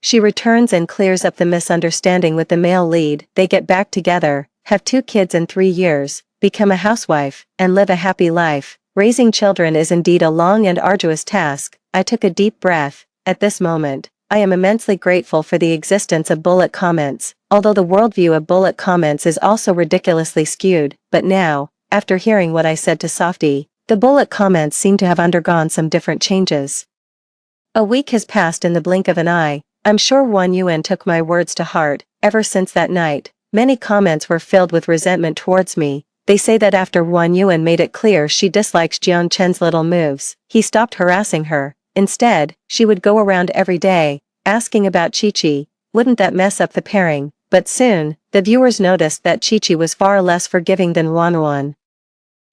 she returns and clears up the misunderstanding with the male lead. They get back together, have 2 kids in 3 years, become a housewife, and live a happy life. Raising children is indeed a long and arduous task. I took a deep breath. At this moment, I am immensely grateful for the existence of bullet comments, although the worldview of bullet comments is also ridiculously skewed. But now, after hearing what I said to Softy, the bullet comments seem to have undergone some different changes. A week has passed in the blink of an eye. I'm sure Wan Yuan took my words to heart. Ever since that night, many comments were filled with resentment towards me. They say that after Wan Yuan made it clear she dislikes Jiang Chen's little moves, he stopped harassing her. Instead, she would go around every day, asking about Chi-Chi. Wouldn't that mess up the pairing? But soon, the viewers noticed that Chi-Chi was far less forgiving than Wan Yuan.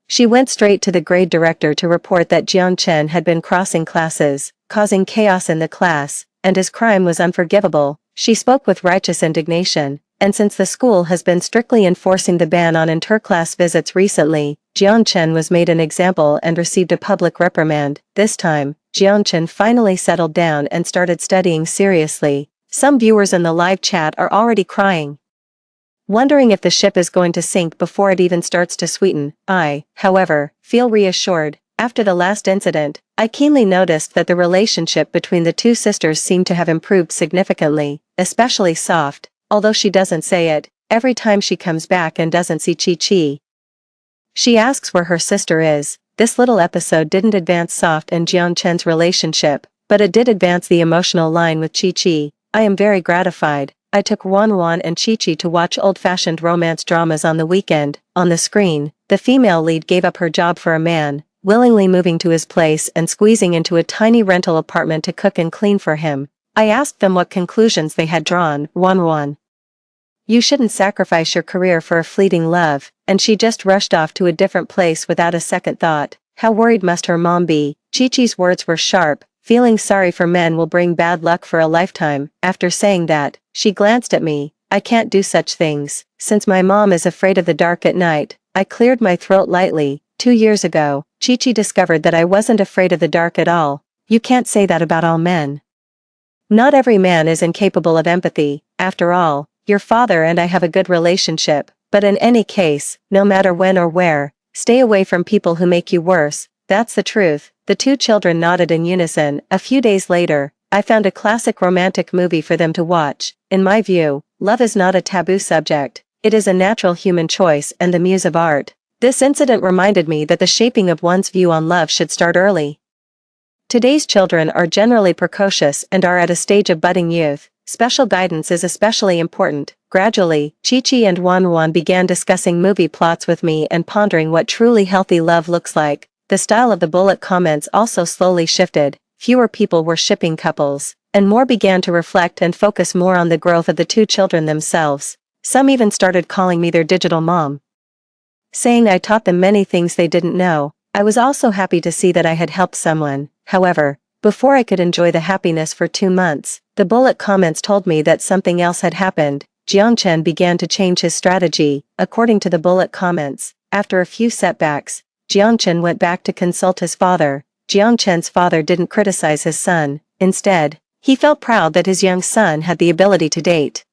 She went straight to the grade director to report that Jiang Chen had been crossing classes, causing chaos in the class, and his crime was unforgivable. She spoke with righteous indignation, and since the school has been strictly enforcing the ban on inter-class visits recently, Jiang Chen was made an example and received a public reprimand. This time, Jiang Chen finally settled down and started studying seriously. Some viewers in the live chat are already crying, wondering if the ship is going to sink before it even starts to sweeten. I, however, feel reassured. After the last incident, I keenly noticed that the relationship between the 2 sisters seemed to have improved significantly, especially Soft, although she doesn't say it. Every time she comes back and doesn't see Chi-Chi, she asks where her sister is. This little episode didn't advance Soft and Jiang Chen's relationship, but it did advance the emotional line with Chi-Chi. I am very gratified. I took Wan and Chi-Chi to watch old-fashioned romance dramas on the weekend. On the screen, the female lead gave up her job for a man, willingly moving to his place and squeezing into a tiny rental apartment to cook and clean for him. I asked them what conclusions they had drawn. Wan, you shouldn't sacrifice your career for a fleeting love, and she just rushed off to a different place without a second thought. How worried must her mom be? Chi-Chi's words were sharp. Feeling sorry for men will bring bad luck for a lifetime. After saying that, she glanced at me. I can't do such things. Since my mom is afraid of the dark at night, I cleared my throat lightly. 2 years ago, Chi-Chi discovered that I wasn't afraid of the dark at all. You can't say that about all men. Not every man is incapable of empathy. After all, your father and I have a good relationship. But in any case, no matter when or where, stay away from people who make you worse. That's the truth. The 2 children nodded in unison. A few days later, I found a classic romantic movie for them to watch. In my view, love is not a taboo subject. It is a natural human choice and the muse of art. This incident reminded me that the shaping of one's view on love should start early. Today's children are generally precocious and are at a stage of budding youth. Special guidance is especially important. Gradually, Chi-Chi and Wan began discussing movie plots with me and pondering what truly healthy love looks like. The style of the bullet comments also slowly shifted. Fewer people were shipping couples, and more began to reflect and focus more on the growth of the 2 children themselves. Some even started calling me their digital mom, saying I taught them many things they didn't know. I was also happy to see that I had helped someone. However, before I could enjoy the happiness for 2 months, the bullet comments told me that something else had happened. Jiang Chen began to change his strategy. According to the bullet comments, after a few setbacks, Jiang Chen went back to consult his father. Jiang Chen's father didn't criticize his son. Instead, he felt proud that his young son had the ability to date.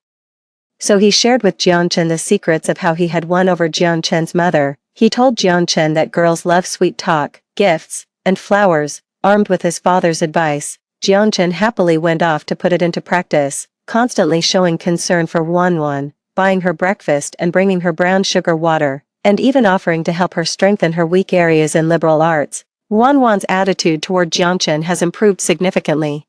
So he shared with Jiang Chen the secrets of how he had won over Jiang Chen's mother. He told Jiang Chen that girls love sweet talk, gifts, and flowers. Armed with his father's advice, Jiang Chen happily went off to put it into practice, constantly showing concern for Wan, buying her breakfast and bringing her brown sugar water, and even offering to help her strengthen her weak areas in liberal arts. Wan's attitude toward Jiang Chen has improved significantly.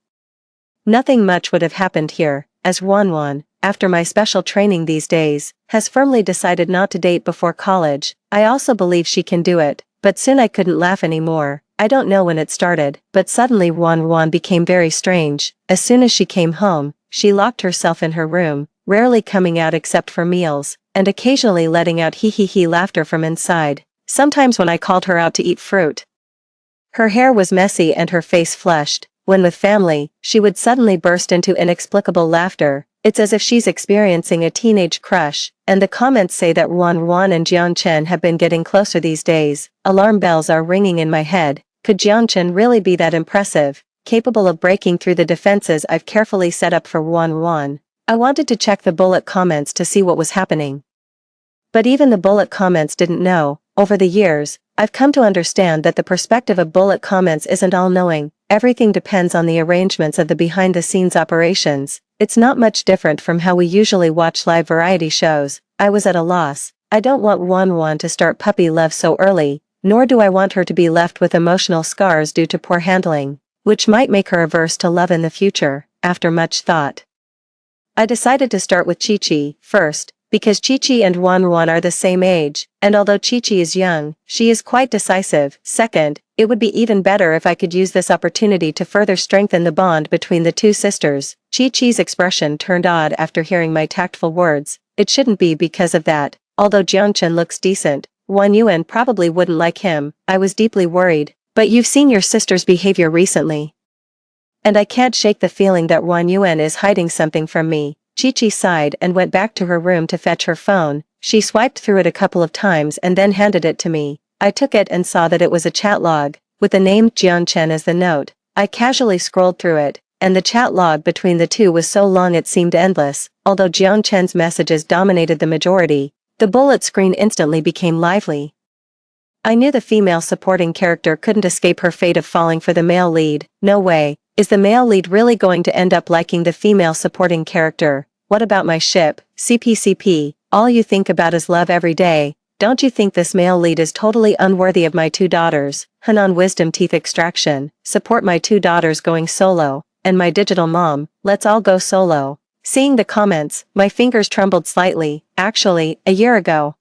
Nothing much would have happened here, as Wan, after my special training these days, has firmly decided not to date before college. I also believe she can do it, but soon I couldn't laugh anymore. I don't know when it started, but suddenly Wan became very strange. As soon as she came home, she locked herself in her room, rarely coming out except for meals, and occasionally letting out hee laughter from inside. Sometimes when I called her out to eat fruit. Her hair was messy and her face flushed. When with family, she would suddenly burst into inexplicable laughter. It's as if she's experiencing a teenage crush, and the comments say that Wan and Jianchen have been getting closer these days. Alarm bells are ringing in my head. Could Jianchen really be that impressive, capable of breaking through the defenses I've carefully set up for Wan? I wanted to check the bullet comments to see what was happening. But even the bullet comments didn't know. Over the years, I've come to understand that the perspective of bullet comments isn't all-knowing. Everything depends on the arrangements of the behind-the-scenes operations. It's not much different from how we usually watch live variety shows. I was at a loss. I don't want Wan to start puppy love so early, nor do I want her to be left with emotional scars due to poor handling, which might make her averse to love in the future. After much thought, I decided to start with Chi first, because Chi and Wan are the same age, and although Chi is young, she is quite decisive. Second, it would be even better if I could use this opportunity to further strengthen the bond between the two sisters. Chi's expression turned odd after hearing my tactful words. It shouldn't be because of that. Although Jianchen looks decent, Wan Yuan probably wouldn't like him. I was deeply worried. But you've seen your sister's behavior recently. And I can't shake the feeling that Wan Yuan is hiding something from me. Chi sighed and went back to her room to fetch her phone. She swiped through it a couple of times and then handed it to me. I took it and saw that it was a chat log, with the name Jianchen as the note. I casually scrolled through it, and the chat log between the two was so long it seemed endless. Although Jianchen's messages dominated the majority, the bullet screen instantly became lively. I knew the female supporting character couldn't escape her fate of falling for the male lead. No way. Is the male lead really going to end up liking the female supporting character? What about my ship, CP? All you think about is love every day. Don't you think this male lead is totally unworthy of my two daughters? Hanan wisdom teeth extraction. Support my two daughters going solo. And my digital mom, let's all go solo. Seeing the comments, my fingers trembled slightly. Actually, a year ago,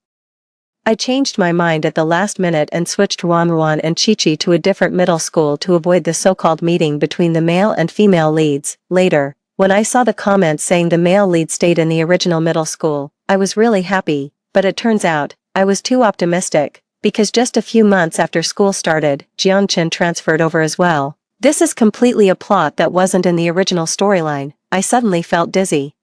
I changed my mind at the last minute and switched Wan and Chi to a different middle school to avoid the so-called meeting between the male and female leads. Later, when I saw the comments saying the male lead stayed in the original middle school, I was really happy, but it turns out, I was too optimistic, because just a few months after school started, Jianchen transferred over as well. This is completely a plot that wasn't in the original storyline. I suddenly felt dizzy.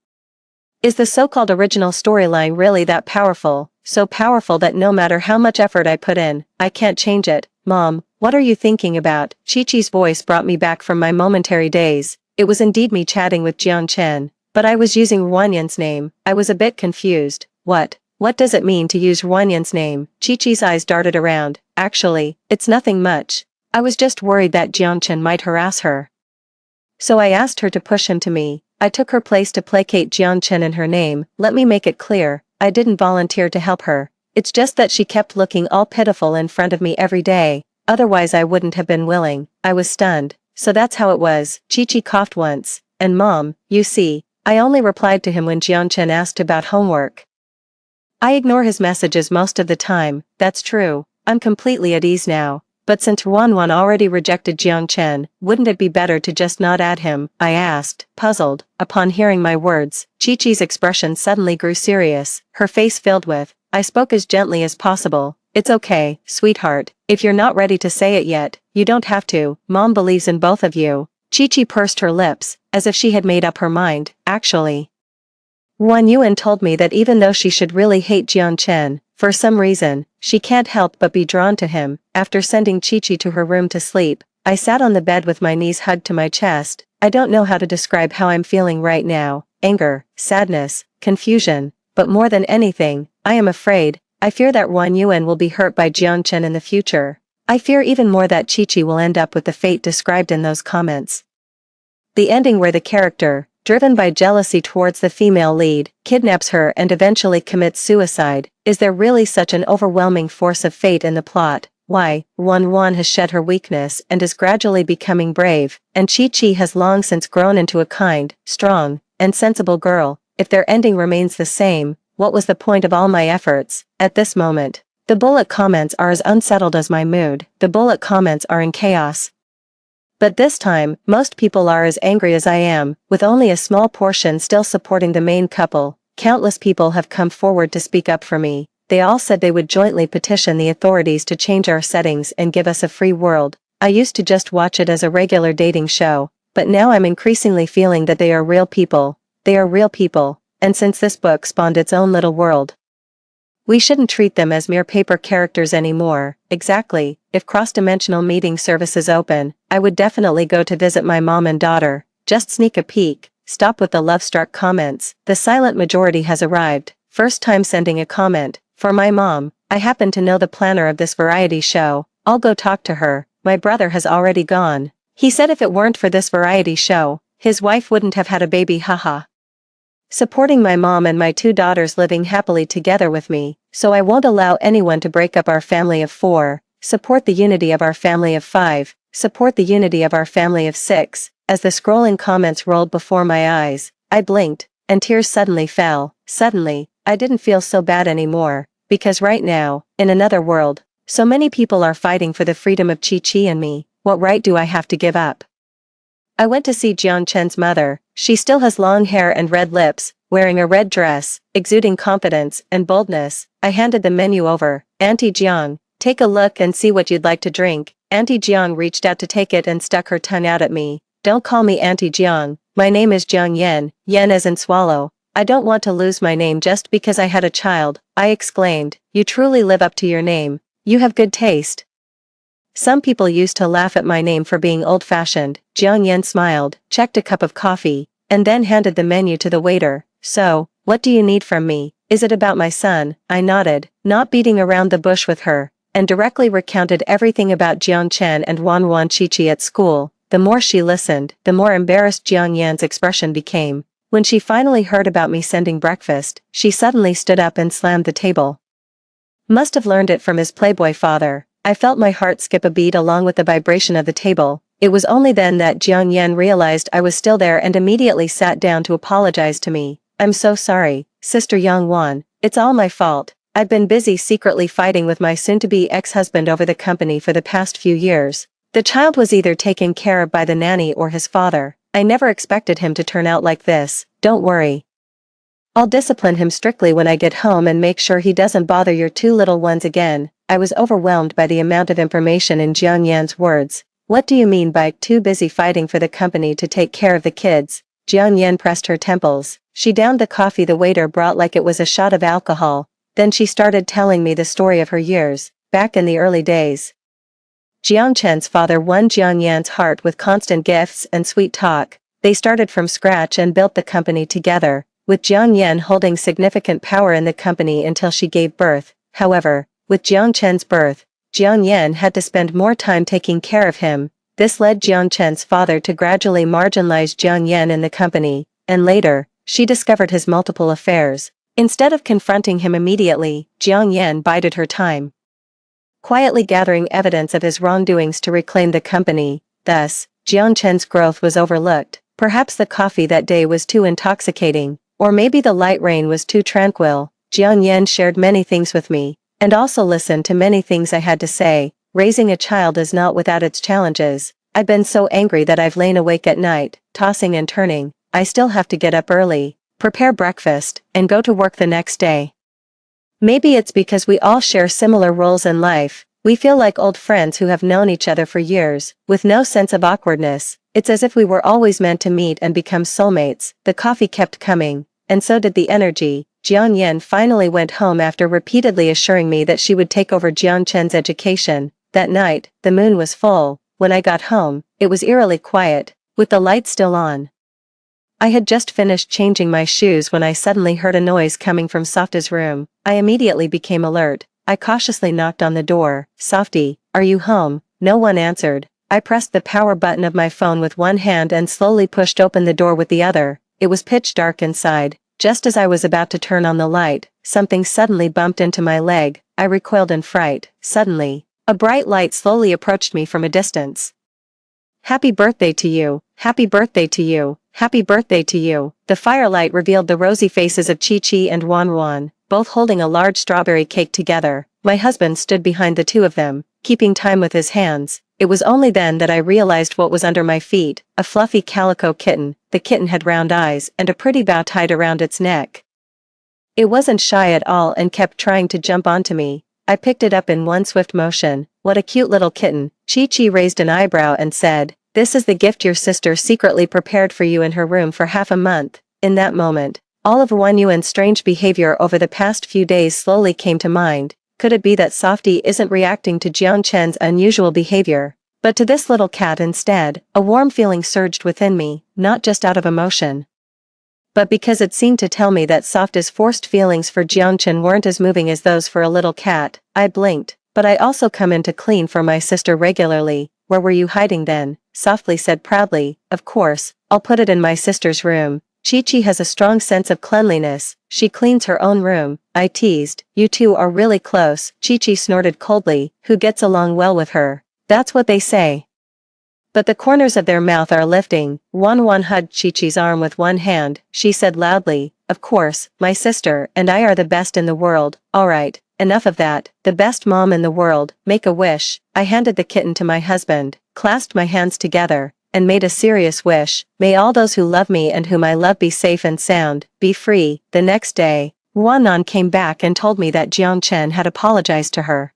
Is the so-called original storyline really that powerful? So powerful that no matter how much effort I put in, I can't change it? Mom, what are you thinking about? Chi-Chi's voice brought me back from my momentary daze. It was indeed me chatting with Jianchen, but I was using Wanyan's name. I was a bit confused. What does it mean to use Wanyan's name? Chi-Chi's eyes darted around. Actually, it's nothing much. I was just worried that Jianchen might harass her. So I asked her to push him to me. I took her place to placate Jianchen in her name. Let me make it clear, I didn't volunteer to help her. It's just that she kept looking all pitiful in front of me every day. Otherwise I wouldn't have been willing. I was stunned. So that's how it was. Chi coughed once. And Mom, you see, I only replied to him when Jianchen asked about homework. I ignore his messages most of the time. That's true. I'm completely at ease now. But since Wan already rejected Jianchen, wouldn't it be better to just not add him? I asked, puzzled. Upon hearing my words, Chi-Chi's expression suddenly grew serious, her face filled with, I spoke as gently as possible. It's okay, sweetheart. If you're not ready to say it yet, you don't have to. Mom believes in both of you. Chi pursed her lips, as if she had made up her mind. Actually, Wan Yuan told me that even though she should really hate Jianchen, for some reason, she can't help but be drawn to him. After sending Chi to her room to sleep, I sat on the bed with my knees hugged to my chest. I don't know how to describe how I'm feeling right now. Anger, sadness, confusion, but more than anything, I am afraid. I fear that Wan Yuan will be hurt by Jianchen in the future. I fear even more that Chi will end up with the fate described in those comments. The ending where the character, driven by jealousy towards the female lead, kidnaps her and eventually commits suicide. Is there really such an overwhelming force of fate in the plot? Why, Wan has shed her weakness and is gradually becoming brave, and Chi has long since grown into a kind, strong, and sensible girl. if their ending remains the same, what was the point of all my efforts? At this moment, the bullet comments are as unsettled as my mood. The bullet comments are in chaos. But this time, most people are as angry as I am, with only a small portion still supporting the main couple. Countless people have come forward to speak up for me. They all said they would jointly petition the authorities to change our settings and give us a free world. I used to just watch it as a regular dating show, but now I'm increasingly feeling that they are real people. They are real people, and since this book spawned its own little world, we shouldn't treat them as mere paper characters anymore. Exactly. If cross-dimensional meeting services open, I would definitely go to visit my mom and daughter. Just sneak a peek. Stop with the love-struck comments. The silent majority has arrived. First time sending a comment. For my mom, I happen to know the planner of this variety show. I'll go talk to her. My brother has already gone. He said if it weren't for this variety show, his wife wouldn't have had a baby, haha. Supporting my mom and my 2 daughters living happily together with me, so I won't allow anyone to break up our family of 4, support the unity of our family of 5, support the unity of our family of 6. As the scrolling comments rolled before my eyes, I blinked, and tears suddenly fell. Suddenly, I didn't feel so bad anymore, because right now, in another world, so many people are fighting for the freedom of Chi-Chi and me. What right do I have to give up? I went to see Jiang Chen's mother. She still has long hair and red lips, wearing a red dress, exuding confidence and boldness. I handed the menu over. Auntie Jiang, take a look and see what you'd like to drink. Auntie Jiang reached out to take it and stuck her tongue out at me. Don't call me Auntie Jiang. My name is Jiang Yen. Yen as in swallow. I don't want to lose my name just because I had a child, I exclaimed. You truly live up to your name. You have good taste. Some people used to laugh at my name for being old-fashioned. Jiang Yen smiled, checked a cup of coffee, and then handed the menu to the waiter. So, what do you need from me? Is it about my son? I nodded, not beating around the bush with her, and directly recounted everything about Jiang Chen and Wan Chi-Chi at school. The more she listened, the more embarrassed Jiang Yan's expression became. When she finally heard about me sending breakfast, she suddenly stood up and slammed the table. Must have learned it from his playboy father. I felt my heart skip a beat along with the vibration of the table. It was only then that Jiang Yan realized I was still there and immediately sat down to apologize to me. I'm so sorry, Sister Yang Wan. It's all my fault. I've been busy secretly fighting with my soon-to-be ex-husband over the company for the past few years. The child was either taken care of by the nanny or his father. I never expected him to turn out like this. Don't worry. I'll discipline him strictly when I get home and make sure he doesn't bother your 2 little ones again. I was overwhelmed by the amount of information in Jiang Yan's words. What do you mean by too busy fighting for the company to take care of the kids? Jiang Yan pressed her temples. She downed the coffee the waiter brought like it was a shot of alcohol. Then she started telling me the story of her years, back in the early days. Jiang Chen's father won Jiang Yan's heart with constant gifts and sweet talk. They started from scratch and built the company together, with Jiang Yan holding significant power in the company until she gave birth. However, with Jiang Chen's birth, Jiang Yan had to spend more time taking care of him. This led Jiang Chen's father to gradually marginalize Jiang Yan in the company, and later, she discovered his multiple affairs. Instead of confronting him immediately, Jiang Yan bided her time, quietly gathering evidence of his wrongdoings to reclaim the company. Thus, Jiang Chen's growth was overlooked. Perhaps the coffee that day was too intoxicating, or maybe the light rain was too tranquil. Jiang Yan shared many things with me, and also listened to many things I had to say. Raising a child is not without its challenges. I've been so angry that I've lain awake at night, tossing and turning. I still have to get up early, prepare breakfast, and go to work the next day. Maybe it's because we all share similar roles in life. We feel like old friends who have known each other for years, with no sense of awkwardness. It's as if we were always meant to meet and become soulmates. The coffee kept coming, and so did the energy. Jiang Yan finally went home after repeatedly assuring me that she would take over Jiang Chen's education. That night, the moon was full. When I got home, it was eerily quiet, with the light still on. I had just finished changing my shoes when I suddenly heard a noise coming from Softa's room. I immediately became alert. I cautiously knocked on the door. Softy, are you home? No one answered. I pressed the power button of my phone with one hand and slowly pushed open the door with the other. It was pitch dark inside. Just as I was about to turn on the light, something suddenly bumped into my leg. I recoiled in fright. Suddenly, a bright light slowly approached me from a distance. Happy birthday to you. Happy birthday to you. happy birthday to you." The firelight revealed the rosy faces of Chi-Chi and Wan, both holding a large strawberry cake together. My husband stood behind the two of them, keeping time with his hands. It was only then that I realized what was under my feet, a fluffy calico kitten. The kitten had round eyes and a pretty bow tied around its neck. It wasn't shy at all and kept trying to jump onto me. I picked it up in one swift motion. "What a cute little kitten." Chi-Chi raised an eyebrow and said, "This is the gift your sister secretly prepared for you in her room for half a month." In that moment, all of Yuan's strange behavior over the past few days slowly came to mind. Could it be that Softy isn't reacting to Jiang Chen's unusual behavior, but to this little cat instead? A warm feeling surged within me, not just out of emotion, but because it seemed to tell me that Softy's forced feelings for Jiang Chen weren't as moving as those for a little cat. I blinked. "But I also come in to clean for my sister regularly." "Where were you hiding then?" Softly said proudly. "Of course, I'll put it in my sister's room. Chi-Chi has a strong sense of cleanliness. She cleans her own room." I teased. "You two are really close." Chi-Chi snorted coldly. "Who gets along well with her? That's what they say." But the corners of their mouth are lifting. Wan hugged Chi-Chi's arm with one hand. She said loudly, "Of course, my sister and I are the best in the world." "Alright, enough of that. The best mom in the world. Make a wish." I handed the kitten to my husband, clasped my hands together, and made a serious wish. "May all those who love me and whom I love be safe and sound, be free." The next day, Wan came back and told me that Jiang Chen had apologized to her,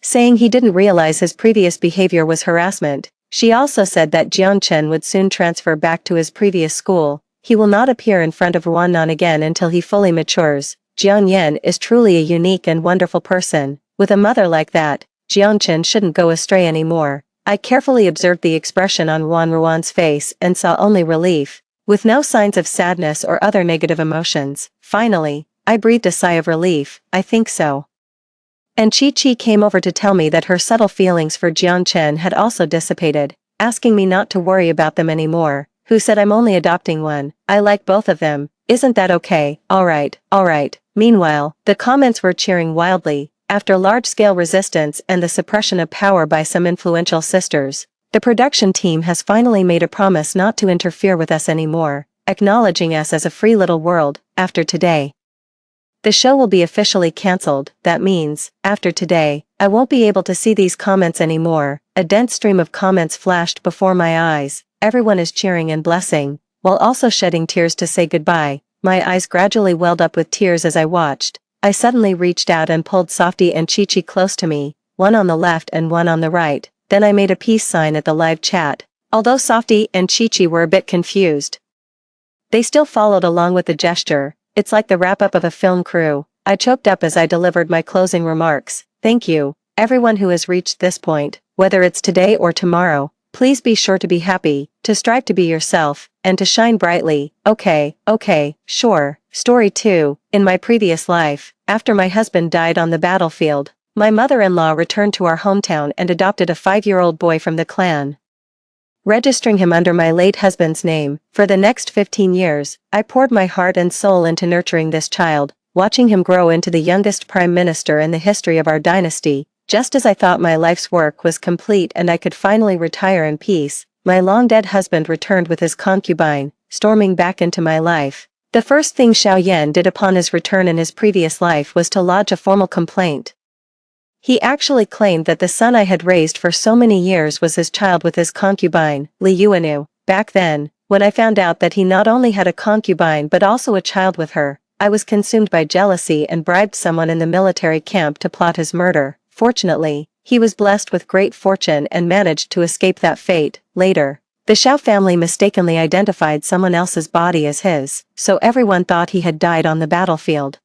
saying he didn't realize his previous behavior was harassment. She also said that Jiang Chen would soon transfer back to his previous school. He will not appear in front of Wan again until he fully matures. Jiang Yan is truly a unique and wonderful person. With a mother like that, Jiang Chen shouldn't go astray anymore. I carefully observed the expression on Wan's face and saw only relief, with no signs of sadness or other negative emotions. Finally, I breathed a sigh of relief. "I think so." And Chi-Chi came over to tell me that her subtle feelings for Jiang Chen had also dissipated, asking me not to worry about them anymore. "Who said I'm only adopting one? I like both of them. Isn't that okay?" Alright. Meanwhile, the comments were cheering wildly. After large-scale resistance and the suppression of power by some influential sisters, the production team has finally made a promise not to interfere with us anymore, acknowledging us as a free little world. After today, the show will be officially cancelled. That means, after today, I won't be able to see these comments anymore. A dense stream of comments flashed before my eyes. Everyone is cheering and blessing, while also shedding tears to say goodbye. My eyes gradually welled up with tears as I watched. I suddenly reached out and pulled Softy and Chi-Chi close to me, one on the left and one on the right. Then I made a peace sign at the live chat. Although Softy and Chi-Chi were a bit confused, they still followed along with the gesture. It's like the wrap-up of a film crew. I choked up as I delivered my closing remarks. "Thank you, everyone who has reached this point, whether it's today or tomorrow. Please be sure to be happy, to strive to be yourself, and to shine brightly." Okay, sure. Story 2. In my previous life, after my husband died on the battlefield, my mother-in-law returned to our hometown and adopted a 5-year-old boy from the clan, registering him under my late husband's name. For the next 15 years, I poured my heart and soul into nurturing this child, watching him grow into the youngest prime minister in the history of our dynasty. Just as I thought my life's work was complete and I could finally retire in peace, my long-dead husband returned with his concubine, storming back into my life. The first thing Xiao Yan did upon his return in his previous life was to lodge a formal complaint. He actually claimed that the son I had raised for so many years was his child with his concubine, Li Yuanu. Back then, when I found out that he not only had a concubine but also a child with her, I was consumed by jealousy and bribed someone in the military camp to plot his murder. Fortunately, he was blessed with great fortune and managed to escape that fate. Later, the Xiao family mistakenly identified someone else's body as his, so everyone thought he had died on the battlefield.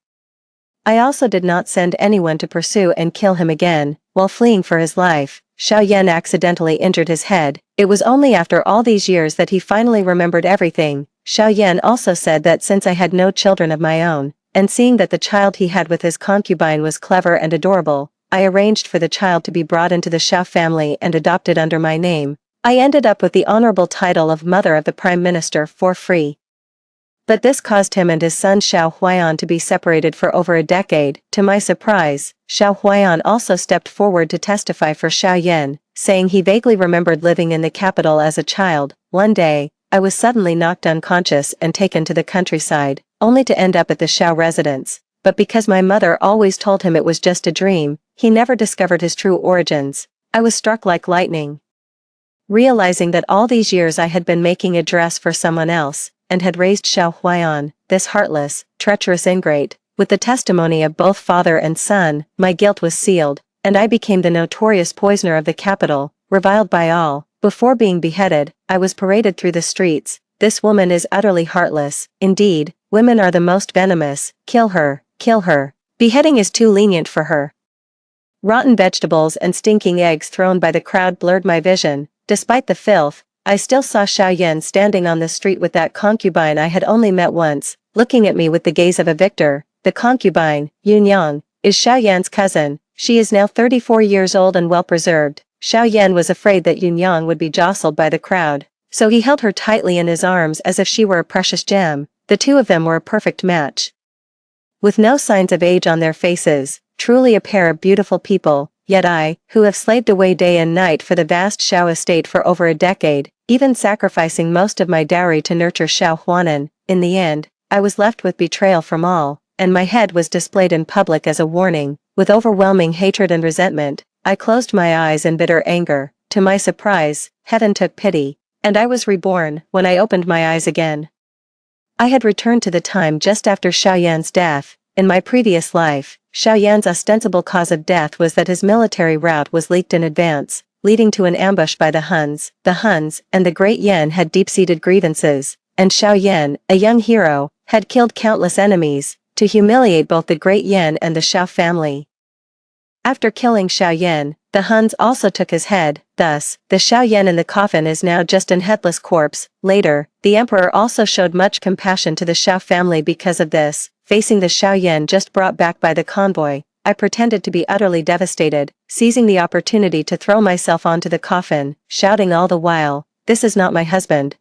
I also did not send anyone to pursue and kill him again. While fleeing for his life, Xiao Yan accidentally injured his head. It was only after all these years that he finally remembered everything. Xiao Yan also said that since I had no children of my own, and seeing that the child he had with his concubine was clever and adorable, I arranged for the child to be brought into the Xiao family and adopted under my name. I ended up with the honorable title of Mother of the Prime Minister for free. But this caused him and his son Xiao Huaiyan to be separated for over a decade. To my surprise, Xiao Huaiyan also stepped forward to testify for Xiao Yan, saying he vaguely remembered living in the capital as a child. One day, I was suddenly knocked unconscious and taken to the countryside, only to end up at the Shao residence. But because my mother always told him it was just a dream, he never discovered his true origins. I was struck like lightning, realizing that all these years I had been making a dress for someone else, and had raised Xiao Huaiyan, this heartless, treacherous ingrate. With the testimony of both father and son, my guilt was sealed, and I became the notorious poisoner of the capital, reviled by all. Before being beheaded, I was paraded through the streets. This woman is utterly heartless. Indeed, women are the most venomous. Kill her, kill her. Beheading is too lenient for her. Rotten vegetables and stinking eggs thrown by the crowd blurred my vision. Despite the filth, I still saw Xiaoyan standing on the street with that concubine I had only met once, looking at me with the gaze of a victor. The concubine, Yunyang, is Xiaoyan's cousin. She is now 34 years old and well-preserved. Xiaoyan was afraid that Yunyang would be jostled by the crowd, so he held her tightly in his arms as if she were a precious gem. The two of them were a perfect match, with no signs of age on their faces, truly a pair of beautiful people. Yet I, who have slaved away day and night for the vast Shao estate for over a decade, even sacrificing most of my dowry to nurture Shao Huanan, in the end, I was left with betrayal from all, and my head was displayed in public as a warning. With overwhelming hatred and resentment, I closed my eyes in bitter anger. To my surprise, heaven took pity, and I was reborn. When I opened my eyes again, I had returned to the time just after Xiaoyan's death. In my previous life, Xiaoyan's ostensible cause of death was that his military route was leaked in advance, leading to an ambush by the Huns. The Huns and the Great Yan had deep-seated grievances, and Xiaoyan, a young hero, had killed countless enemies, to humiliate both the Great Yan and the Shao family. After killing Xiaoyan, the Huns also took his head. Thus, the Xiaoyan in the coffin is now just an headless corpse. Later, the emperor also showed much compassion to the Shao family because of this. Facing the Xiaoyan just brought back by the convoy, I pretended to be utterly devastated, seizing the opportunity to throw myself onto the coffin, shouting all the while, "This is not my husband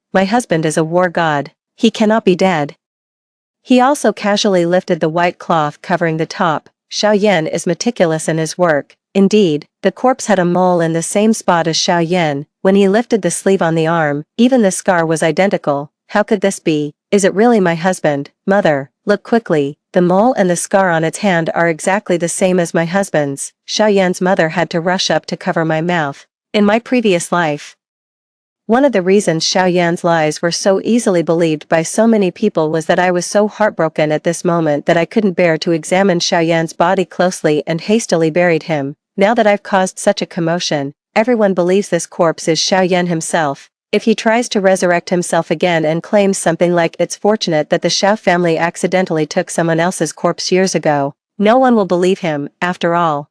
is a war god. He cannot be dead." He also casually lifted the white cloth covering the top. Xiaoyan is meticulous in his work. Indeed, the corpse had a mole in the same spot as Xiaoyan. When he lifted the sleeve on the arm, even the scar was identical. How could this be? Is it really my husband? Mother, look quickly. The mole and the scar on its hand are exactly the same as my husband's. Xiaoyan's mother had to rush up to cover my mouth. In my previous life, one of the reasons Xiaoyan's lies were so easily believed by so many people was that I was so heartbroken at this moment that I couldn't bear to examine Xiaoyan's body closely and hastily buried him. Now that I've caused such a commotion, everyone believes this corpse is Xiaoyan himself. If he tries to resurrect himself again and claims something like it's fortunate that the Shao family accidentally took someone else's corpse years ago, no one will believe him. After all,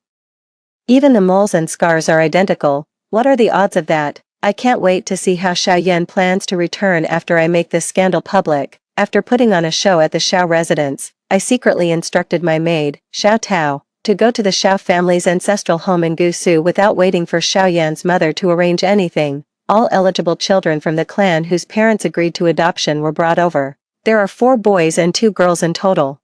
even the moles and scars are identical. What are the odds of that? I can't wait to see how Xiaoyan plans to return after I make this scandal public. After putting on a show at the Shao residence, I secretly instructed my maid, Xiao Tao, to go to the Shao family's ancestral home in Gusu without waiting for Xiaoyan's mother to arrange anything. All eligible children from the clan whose parents agreed to adoption were brought over. There are 4 boys and 2 girls in total.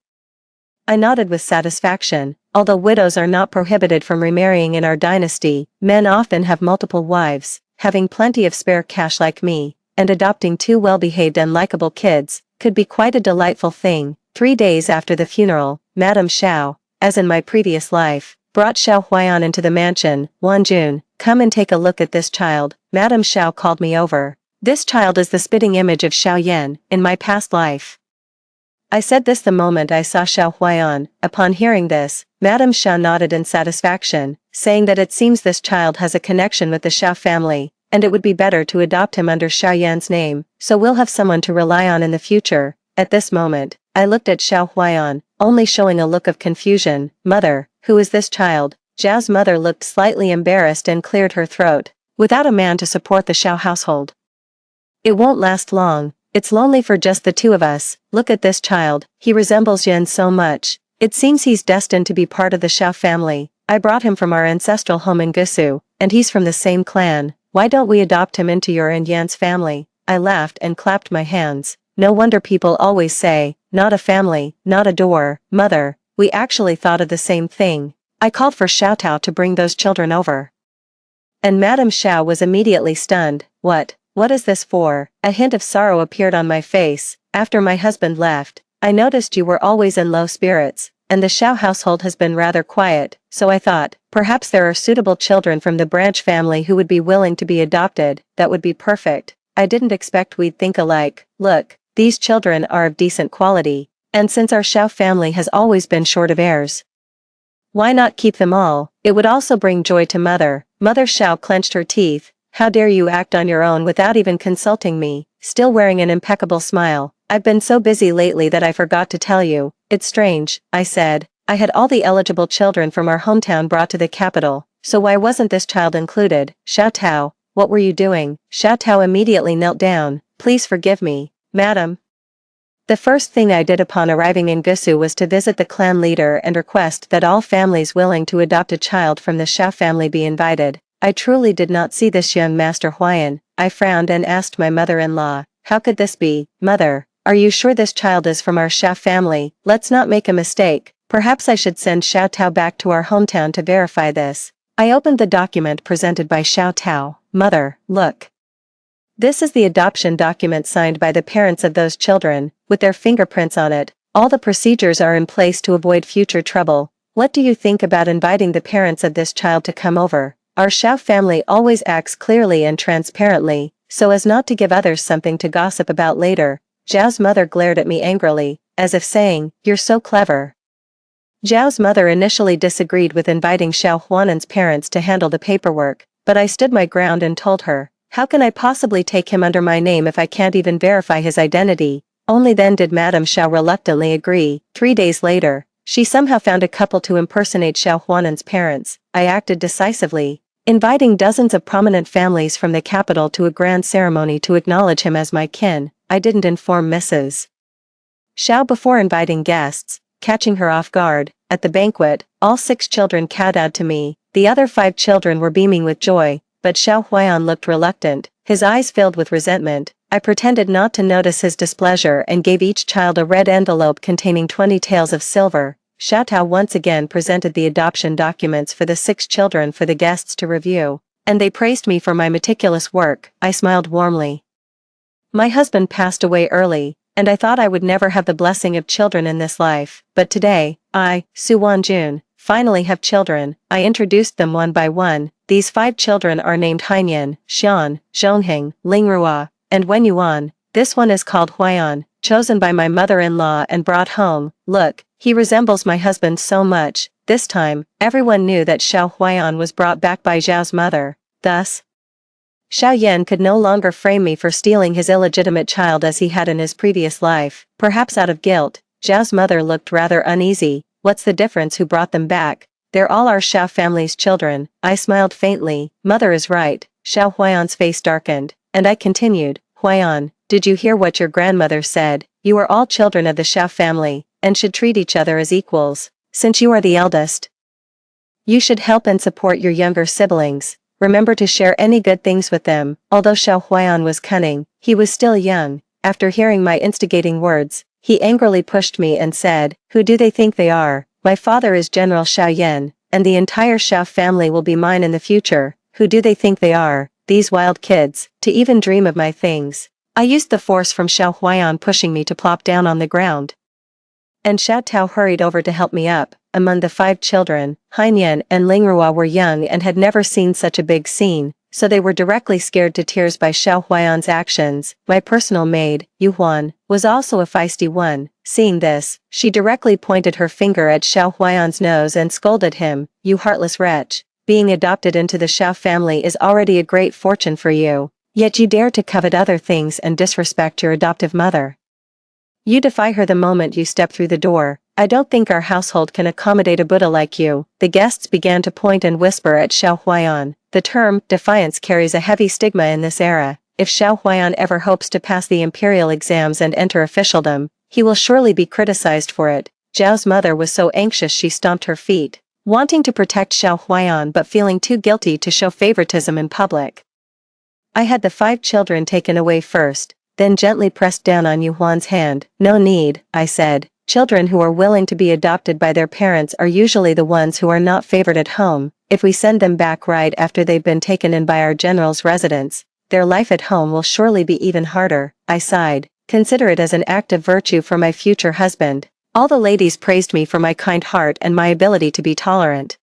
I nodded with satisfaction. Although widows are not prohibited from remarrying in our dynasty, men often have multiple wives. Having plenty of spare cash like me, and adopting 2 well-behaved and likable kids, could be quite a delightful thing. 3 days after the funeral, Madame Xiao, as in my previous life, brought Xiao Huaiyan into the mansion. Wanjun, come and take a look at this child. Madame Xiao called me over. This child is the spitting image of Xiaoyan, in my past life. I said this the moment I saw Xiao Huaiyan. Upon hearing this, Madame Xiao nodded in satisfaction, saying that it seems this child has a connection with the Xiao family, and it would be better to adopt him under Xiaoyan's name, so we'll have someone to rely on in the future. At this moment, I looked at Xiao Huaiyan, only showing a look of confusion. Mother, who is this child? Zhao's mother looked slightly embarrassed and cleared her throat. Without a man to support the Xiao household, it won't last long. It's lonely for just the 2 of us. Look at this child, he resembles Yan so much. It seems he's destined to be part of the Xiao family. I brought him from our ancestral home in Gusu, and he's from the same clan. Why don't we adopt him into your and Yan's family? I laughed and clapped my hands. No wonder people always say, not a family, not a door. Mother, we actually thought of the same thing. I called for Xiao Tao to bring those children over, and Madame Xiao was immediately stunned. What What is this for? A hint of sorrow appeared on my face. After my husband left, I noticed you were always in low spirits, and the Xiao household has been rather quiet, so I thought, perhaps there are suitable children from the branch family who would be willing to be adopted. That would be perfect. I didn't expect we'd think alike. Look, these children are of decent quality, and since our Xiao family has always been short of heirs, why not keep them all? It would also bring joy to Mother. Mother Xiao clenched her teeth. How dare you act on your own without even consulting me? Still wearing an impeccable smile. I've been so busy lately that I forgot to tell you. It's strange, I said. I had all the eligible children from our hometown brought to the capital, so why wasn't this child included? Xiao Tao, what were you doing? Xiao Tao immediately knelt down. Please forgive me, madam. The first thing I did upon arriving in Gusu was to visit the clan leader and request that all families willing to adopt a child from the Xiao family be invited. I truly did not see this young Master Huayan. I frowned and asked my mother-in-law, how could this be? Mother, are you sure this child is from our Xiao family? Let's not make a mistake. Perhaps I should send Xiao Tao back to our hometown to verify this. I opened the document presented by Xiao Tao. Mother, look. This is the adoption document signed by the parents of those children, with their fingerprints on it. All the procedures are in place to avoid future trouble. What do you think about inviting the parents of this child to come over? Our Xiao family always acts clearly and transparently, so as not to give others something to gossip about later. Zhao's mother glared at me angrily, as if saying, you're so clever. Zhao's mother initially disagreed with inviting Xiao Huanan's parents to handle the paperwork, but I stood my ground and told her, how can I possibly take him under my name if I can't even verify his identity? Only then did Madame Xiao reluctantly agree. 3 days later, she somehow found a couple to impersonate Xiao Huanan's parents. I acted decisively, inviting dozens of prominent families from the capital to a grand ceremony to acknowledge him as my kin. I didn't inform Mrs. Xiao before inviting guests, catching her off guard. At the banquet, all 6 children kowtowed to me. The other 5 children were beaming with joy, but Xiao Huayan looked reluctant, his eyes filled with resentment. I pretended not to notice his displeasure and gave each child a red envelope containing 20 taels of silver. Xiao Tao once again presented the adoption documents for the 6 children for the guests to review, and they praised me for my meticulous work. I smiled warmly. My husband passed away early, and I thought I would never have the blessing of children in this life, but today, I, Su Wanjun, finally have children. I introduced them one by one. These 5 children are named Haiyan, Xian, Zhongheng, Lingrua, and Wenyuan. This one is called Huayan, chosen by my mother-in-law and brought home. Look, he resembles my husband so much. This time, everyone knew that Xiao Huayan was brought back by Zhao's mother. Thus, Xiao Yan could no longer frame me for stealing his illegitimate child as he had in his previous life. Perhaps out of guilt, Zhao's mother looked rather uneasy. What's the difference who brought them back? They're all our Xiao family's children. I smiled faintly. Mother is right. Xiao Huayan's face darkened, and I continued, Huayan, did you hear what your grandmother said? You are all children of the Xiao family, and should treat each other as equals. Since you are the eldest, you should help and support your younger siblings. Remember to share any good things with them. Although Xiao Huayan was cunning, he was still young. After hearing my instigating words, he angrily pushed me and said, who do they think they are? My father is General Xiao Yan, and the entire Xiao family will be mine in the future. Who do they think they are? These wild kids, to even dream of my things. I used the force from Xiao Huayan pushing me to plop down on the ground, and Xiao Tao hurried over to help me up. Among the 5 children, Haiyan and Lingrua were young and had never seen such a big scene, so they were directly scared to tears by Xiao Huayan's actions. My personal maid, Yu Huan, was also a feisty one. Seeing this, she directly pointed her finger at Xiao Huayan's nose and scolded him, you heartless wretch. Being adopted into the Xiao family is already a great fortune for you, yet you dare to covet other things and disrespect your adoptive mother. You defy her the moment you step through the door. I don't think our household can accommodate a Buddha like you. The guests began to point and whisper at Xiao Huayan. The term defiance carries a heavy stigma in this era. If Xiao Huayan ever hopes to pass the imperial exams and enter officialdom, he will surely be criticized for it. Zhao's mother was so anxious she stomped her feet, wanting to protect Xiao Huayan but feeling too guilty to show favoritism in public. I had the 5 children taken away first, then gently pressed down on Yu Huan's hand. No need, I said. Children who are willing to be adopted by their parents are usually the ones who are not favored at home. If we send them back right after they've been taken in by our general's residence, their life at home will surely be even harder. I sighed. Consider it as an act of virtue for my future husband. All the ladies praised me for my kind heart and my ability to be tolerant.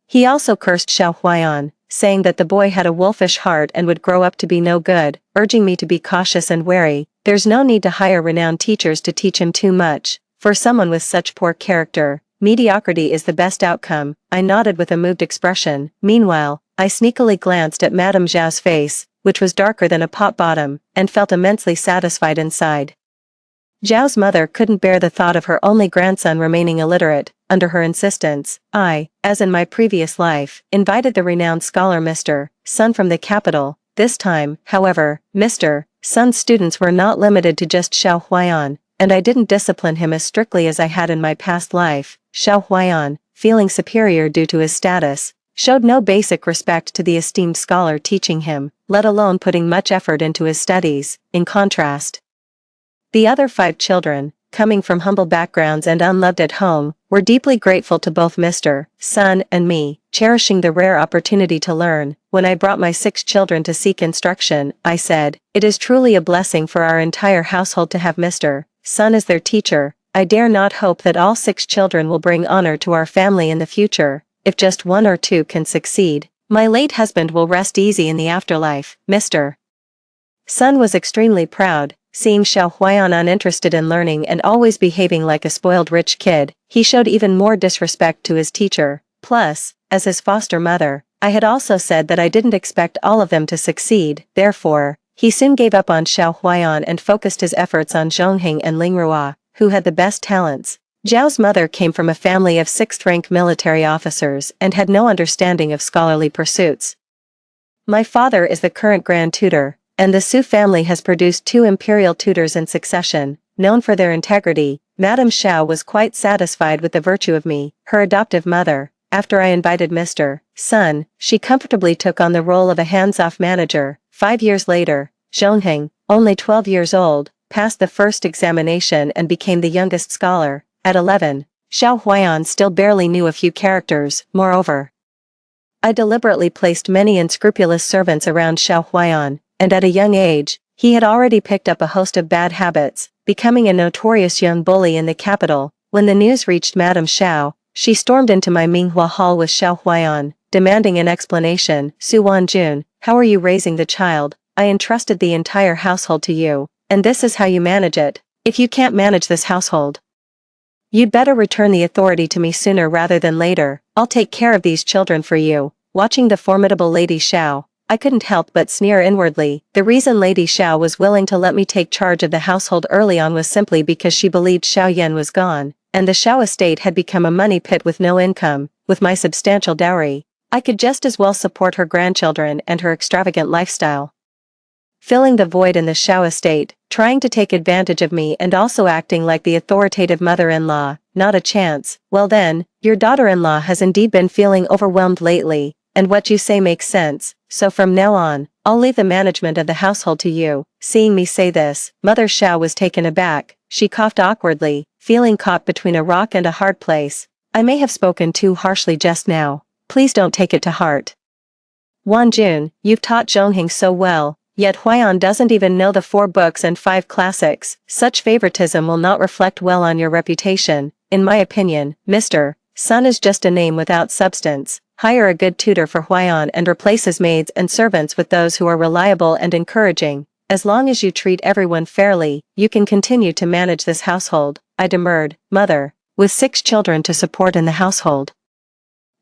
He also cursed Xiao Huaiyan, saying that the boy had a wolfish heart and would grow up to be no good, urging me to be cautious and wary. There's no need to hire renowned teachers to teach him too much. For someone with such poor character, mediocrity is the best outcome. I nodded with a moved expression. Meanwhile, I sneakily glanced at Madame Zhao's face, which was darker than a pot bottom, and felt immensely satisfied inside. Zhao's mother couldn't bear the thought of her only grandson remaining illiterate. Under her insistence, I, as in my previous life, invited the renowned scholar Mr. Sun from the capital. This time, however, Mr. Sun's students were not limited to just Xiao Huaiyan, and I didn't discipline him as strictly as I had in my past life. Xiao Huaiyan, feeling superior due to his status, showed no basic respect to the esteemed scholar teaching him, let alone putting much effort into his studies. In contrast, the other 5 children, coming from humble backgrounds and unloved at home, were deeply grateful to both Mr. Sun and me, cherishing the rare opportunity to learn. When I brought my 6 children to seek instruction, I said, "It is truly a blessing for our entire household to have Mr. Sun as their teacher. I dare not hope that all 6 children will bring honor to our family in the future. If just 1 or 2 can succeed, my late husband will rest easy in the afterlife." Mr. Sun was extremely proud. Seeing Xiao Huaiyan uninterested in learning and always behaving like a spoiled rich kid, he showed even more disrespect to his teacher. Plus, as his foster mother, I had also said that I didn't expect all of them to succeed. Therefore, he soon gave up on Xiao Huaiyan and focused his efforts on Zhongheng and Lingrua, who had the best talents. Zhao's mother came from a family of 6th-rank military officers and had no understanding of scholarly pursuits. My father is the current grand tutor, and the Su family has produced 2 imperial tutors in succession, known for their integrity. Madame Xiao was quite satisfied with the virtue of me, her adoptive mother. After I invited Mr. Sun, she comfortably took on the role of a hands-off manager. 5 years later, Zhongheng, only 12 years old, passed the first examination and became the youngest scholar. At 11, Xiao Huaiyan still barely knew a few characters. Moreover, I deliberately placed many unscrupulous servants around Xiao Huaiyan, and at a young age, he had already picked up a host of bad habits, becoming a notorious young bully in the capital. When the news reached Madame Xiao, she stormed into my Minghua hall with Xiao Huaiyan, demanding an explanation. "Su Wanjun, how are you raising the child? I entrusted the entire household to you, and this is how you manage it. If you can't manage this household, you'd better return the authority to me sooner rather than later. I'll take care of these children for you." Watching the formidable Lady Xiao, I couldn't help but sneer inwardly. The reason Lady Xiao was willing to let me take charge of the household early on was simply because she believed Xiao Yan was gone, and the Xiao estate had become a money pit with no income. With my substantial dowry, I could just as well support her grandchildren and her extravagant lifestyle. Filling the void in the Xiao estate, trying to take advantage of me and also acting like the authoritative mother-in-law, not a chance. Well then, your daughter-in-law has indeed been feeling overwhelmed lately, and what you say makes sense. So from now on, I'll leave the management of the household to you. Seeing me say this, Mother Xiao was taken aback. She coughed awkwardly, feeling caught between a rock and a hard place. "I may have spoken too harshly just now. Please don't take it to heart. Wanjun, you've taught Zhongheng so well, yet Huaiyan doesn't even know the 4 books and 5 classics. Such favoritism will not reflect well on your reputation. In my opinion, Mr. Sun is just a name without substance. Hire a good tutor for Huaiyan and replace his maids and servants with those who are reliable and encouraging. As long as you treat everyone fairly, you can continue to manage this household." I demurred. "Mother, with 6 children to support in the household,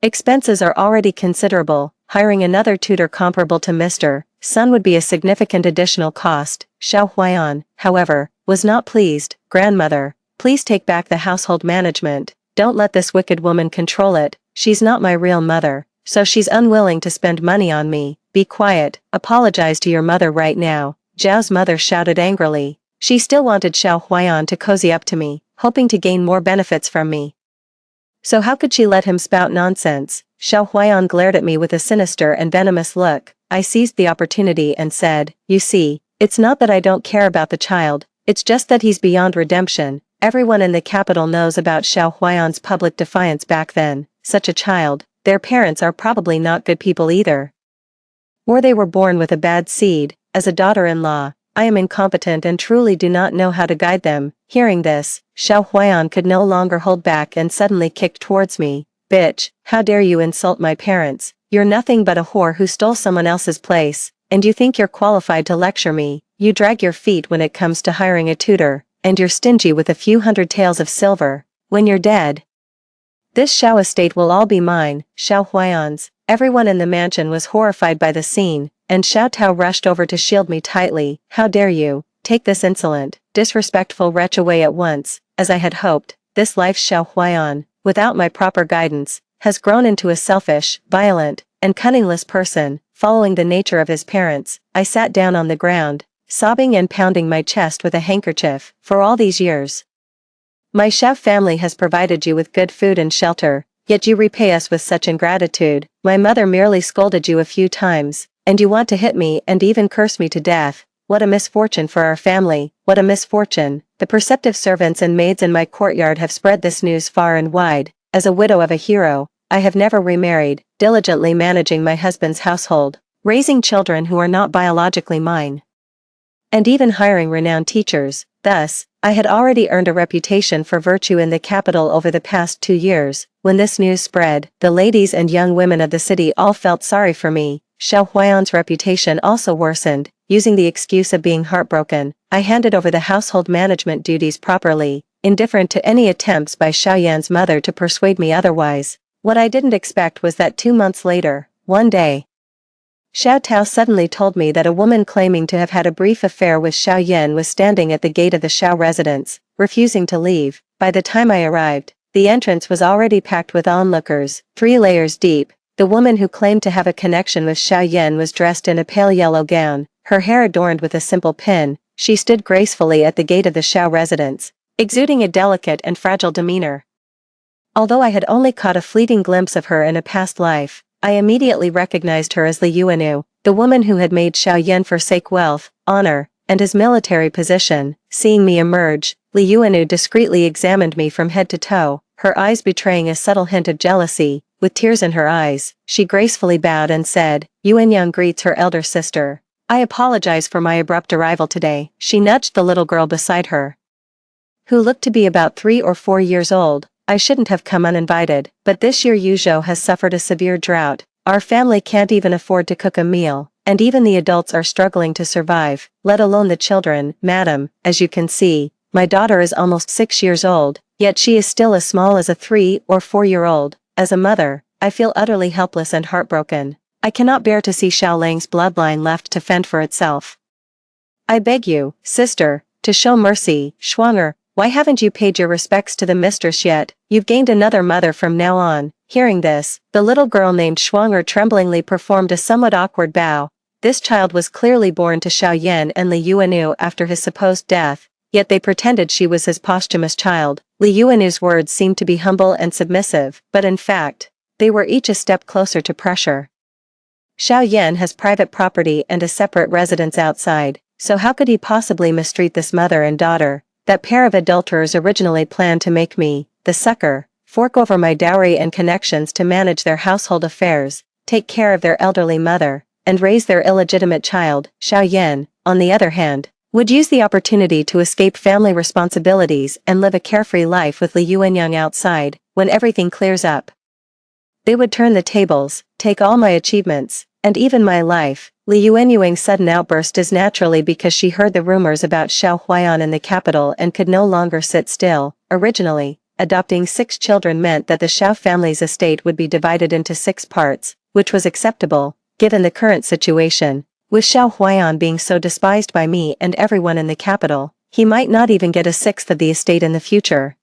expenses are already considerable. Hiring another tutor comparable to Mr. Sun would be a significant additional cost." Xiao Huaiyan, however, was not pleased. "Grandmother, please take back the household management. Don't let this wicked woman control it. She's not my real mother, so she's unwilling to spend money on me. Be quiet. Apologize to your mother right now." Zhao's mother shouted angrily. She still wanted Xiao Huaiyan to cozy up to me, hoping to gain more benefits from me. So how could she let him spout nonsense? Xiao Huaiyan glared at me with a sinister and venomous look. I seized the opportunity and said, "You see, it's not that I don't care about the child, it's just that he's beyond redemption. Everyone in the capital knows about Xiao Huaiyan's public defiance back then. Such a child, their parents are probably not good people either. Or they were born with a bad seed. As a daughter-in-law, I am incompetent and truly do not know how to guide them. Hearing this, Xiao Huiyan could no longer hold back and suddenly kicked towards me. Bitch, how dare you insult my parents? You're nothing but a whore who stole someone else's place, and you think you're qualified to lecture me. You drag your feet when it comes to hiring a tutor, and you're stingy with a few hundred taels of silver. When you're dead, this Xiao estate will all be mine. Xiao Huiyan's. Everyone in the mansion was horrified by the scene, and Xiao Tao rushed over to shield me tightly. How dare you? Take this insolent, disrespectful wretch away at once. As I had hoped, this life Xiao Huiyan, without my proper guidance, has grown into a selfish, violent, and cunningless person. Following the nature of his parents, I sat down on the ground, sobbing and pounding my chest with a handkerchief. For all these years, my Xiao family has provided you with good food and shelter, yet you repay us with such ingratitude. My mother merely scolded you a few times, and you want to hit me and even curse me to death. What a misfortune for our family, what a misfortune. The perceptive servants and maids in my courtyard have spread this news far and wide. As a widow of a hero, I have never remarried, diligently managing my husband's household, raising children who are not biologically mine, and even hiring renowned teachers. Thus, I had already earned a reputation for virtue in the capital over the past 2 years. When this news spread, the ladies and young women of the city all felt sorry for me. Xiao Huiyan's reputation also worsened. Using the excuse of being heartbroken, I handed over the household management duties properly, indifferent to any attempts by Xiao Yan's mother to persuade me otherwise. What I didn't expect was that 2 months later, one day, Xiao Tao suddenly told me that a woman claiming to have had a brief affair with Xiao Yan was standing at the gate of the Xiao residence, refusing to leave. By the time I arrived, the entrance was already packed with onlookers, 3 layers deep. The woman who claimed to have a connection with Xiao Yan was dressed in a pale yellow gown, her hair adorned with a simple pin. She stood gracefully at the gate of the Xiao residence, exuding a delicate and fragile demeanor. Although I had only caught a fleeting glimpse of her in a past life, I immediately recognized her as Li Yuanu, the woman who had made Xiao Yan forsake wealth, honor, and his military position. Seeing me emerge, Li Yuanu discreetly examined me from head to toe, her eyes betraying a subtle hint of jealousy. With tears in her eyes, she gracefully bowed and said, Yuanyang greets her elder sister. I apologize for my abrupt arrival today. She nudged the little girl beside her, who looked to be about 3 or 4 years old. I shouldn't have come uninvited, but this year Yuzhou has suffered a severe drought. Our family can't even afford to cook a meal, and even the adults are struggling to survive, let alone the children. Madam, as you can see, my daughter is almost 6 years old, yet she is still as small as a 3 or 4-year-old. As a mother, I feel utterly helpless and heartbroken. I cannot bear to see Xiao Lang's bloodline left to fend for itself. I beg you, sister, to show mercy. Schwanger, why haven't you paid your respects to the mistress yet? You've gained another mother from now on. Hearing this, the little girl named Schwanger tremblingly performed a somewhat awkward bow. This child was clearly born to Xiao Yan and Li Yuanu after his supposed death, yet they pretended she was his posthumous child. Li Yuanu's words seemed to be humble and submissive, but in fact, they were each a step closer to pressure. Xiao Yan has private property and a separate residence outside, so how could he possibly mistreat this mother and daughter? That pair of adulterers originally planned to make me, the sucker, fork over my dowry and connections to manage their household affairs, take care of their elderly mother, and raise their illegitimate child. Xiao Yan, on the other hand, would use the opportunity to escape family responsibilities and live a carefree life with Li Yuanyang outside. When everything clears up, they would turn the tables, take all my achievements, and even my life. Li Yuanyang's sudden outburst is naturally because she heard the rumors about Xiao Huiyan in the capital and could no longer sit still. Originally, adopting 6 children meant that the Xiao family's estate would be divided into 6 parts, which was acceptable, given the current situation. With Xiao Huiyan being so despised by me and everyone in the capital, he might not even get a 1/6 of the estate in the future.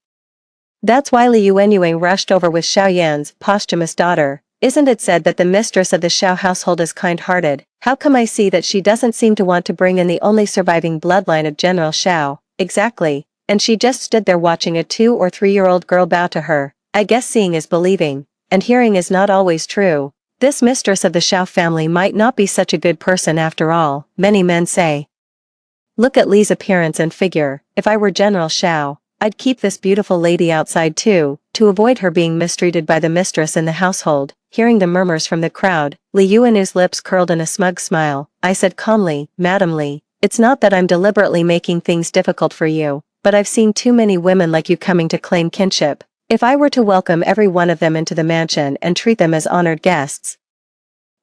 That's why Li Yuanyang rushed over with Xiao Yan's posthumous daughter. Isn't it said that the mistress of the Xiao household is kind-hearted? How come I see that she doesn't seem to want to bring in the only surviving bloodline of General Xiao? Exactly, and she just stood there watching a 2 or 3-year-old girl bow to her. I guess seeing is believing, and hearing is not always true. This mistress of the Xiao family might not be such a good person after all, many men say. Look at Li's appearance and figure. If I were General Xiao, I'd keep this beautiful lady outside too, to avoid her being mistreated by the mistress in the household. hearing the murmurs from the crowd. Li Yuanu's lips curled in a smug smile. I said calmly, Madam Li, it's not that I'm deliberately making things difficult for you, but I've seen too many women like you coming to claim kinship. If I were to welcome every one of them into the mansion and treat them as honored guests,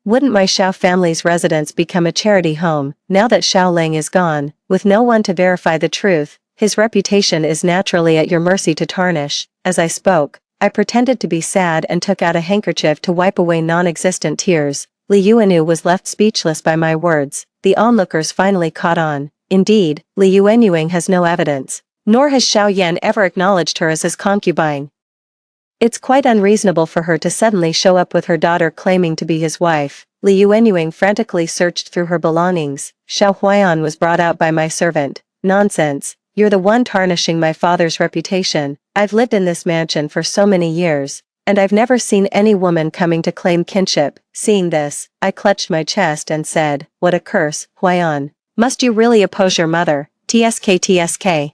wouldn't my Xiao family's residence become a charity home? Now that Xiao Lang is gone, with no one to verify the truth, his reputation is naturally at your mercy to tarnish. As I spoke, I pretended to be sad and took out a handkerchief to wipe away non-existent tears. Li Yuanu was left speechless by my words. The onlookers finally caught on. Indeed, Li Yuanyuing has no evidence, nor has Xiao Yan ever acknowledged her as his concubine. It's quite unreasonable for her to suddenly show up with her daughter claiming to be his wife. Li Yuanyuing frantically searched through her belongings. Xiao Huaiyan was brought out by my servant. Nonsense, you're the one tarnishing my father's reputation. I've lived in this mansion for so many years, and I've never seen any woman coming to claim kinship. Seeing this, I clutched my chest and said, what a curse, Huaiyan. Must you really oppose your mother? TSK.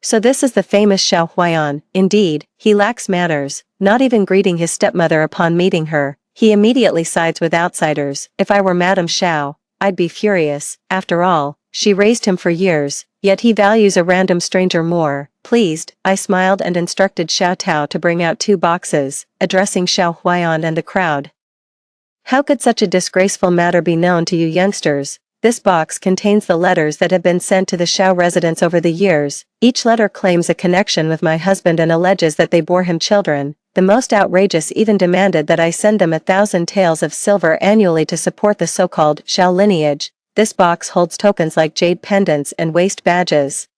So this is the famous Xiao Huaiyan. Indeed, he lacks manners, not even greeting his stepmother upon meeting her. He immediately sides with outsiders. If I were Madame Xiao, I'd be furious. After all, she raised him for years, yet he values a random stranger more. Pleased, I smiled and instructed Xiao Tao to bring out 2 boxes, addressing Xiao Huaiyan and the crowd. How could such a disgraceful matter be known to you youngsters? This box contains the letters that have been sent to the Xiao residents over the years. Each letter claims a connection with my husband and alleges that they bore him children. The most outrageous even demanded that I send them 1,000 taels of silver annually to support the so-called Xiao lineage. This box holds tokens like jade pendants and waist badges.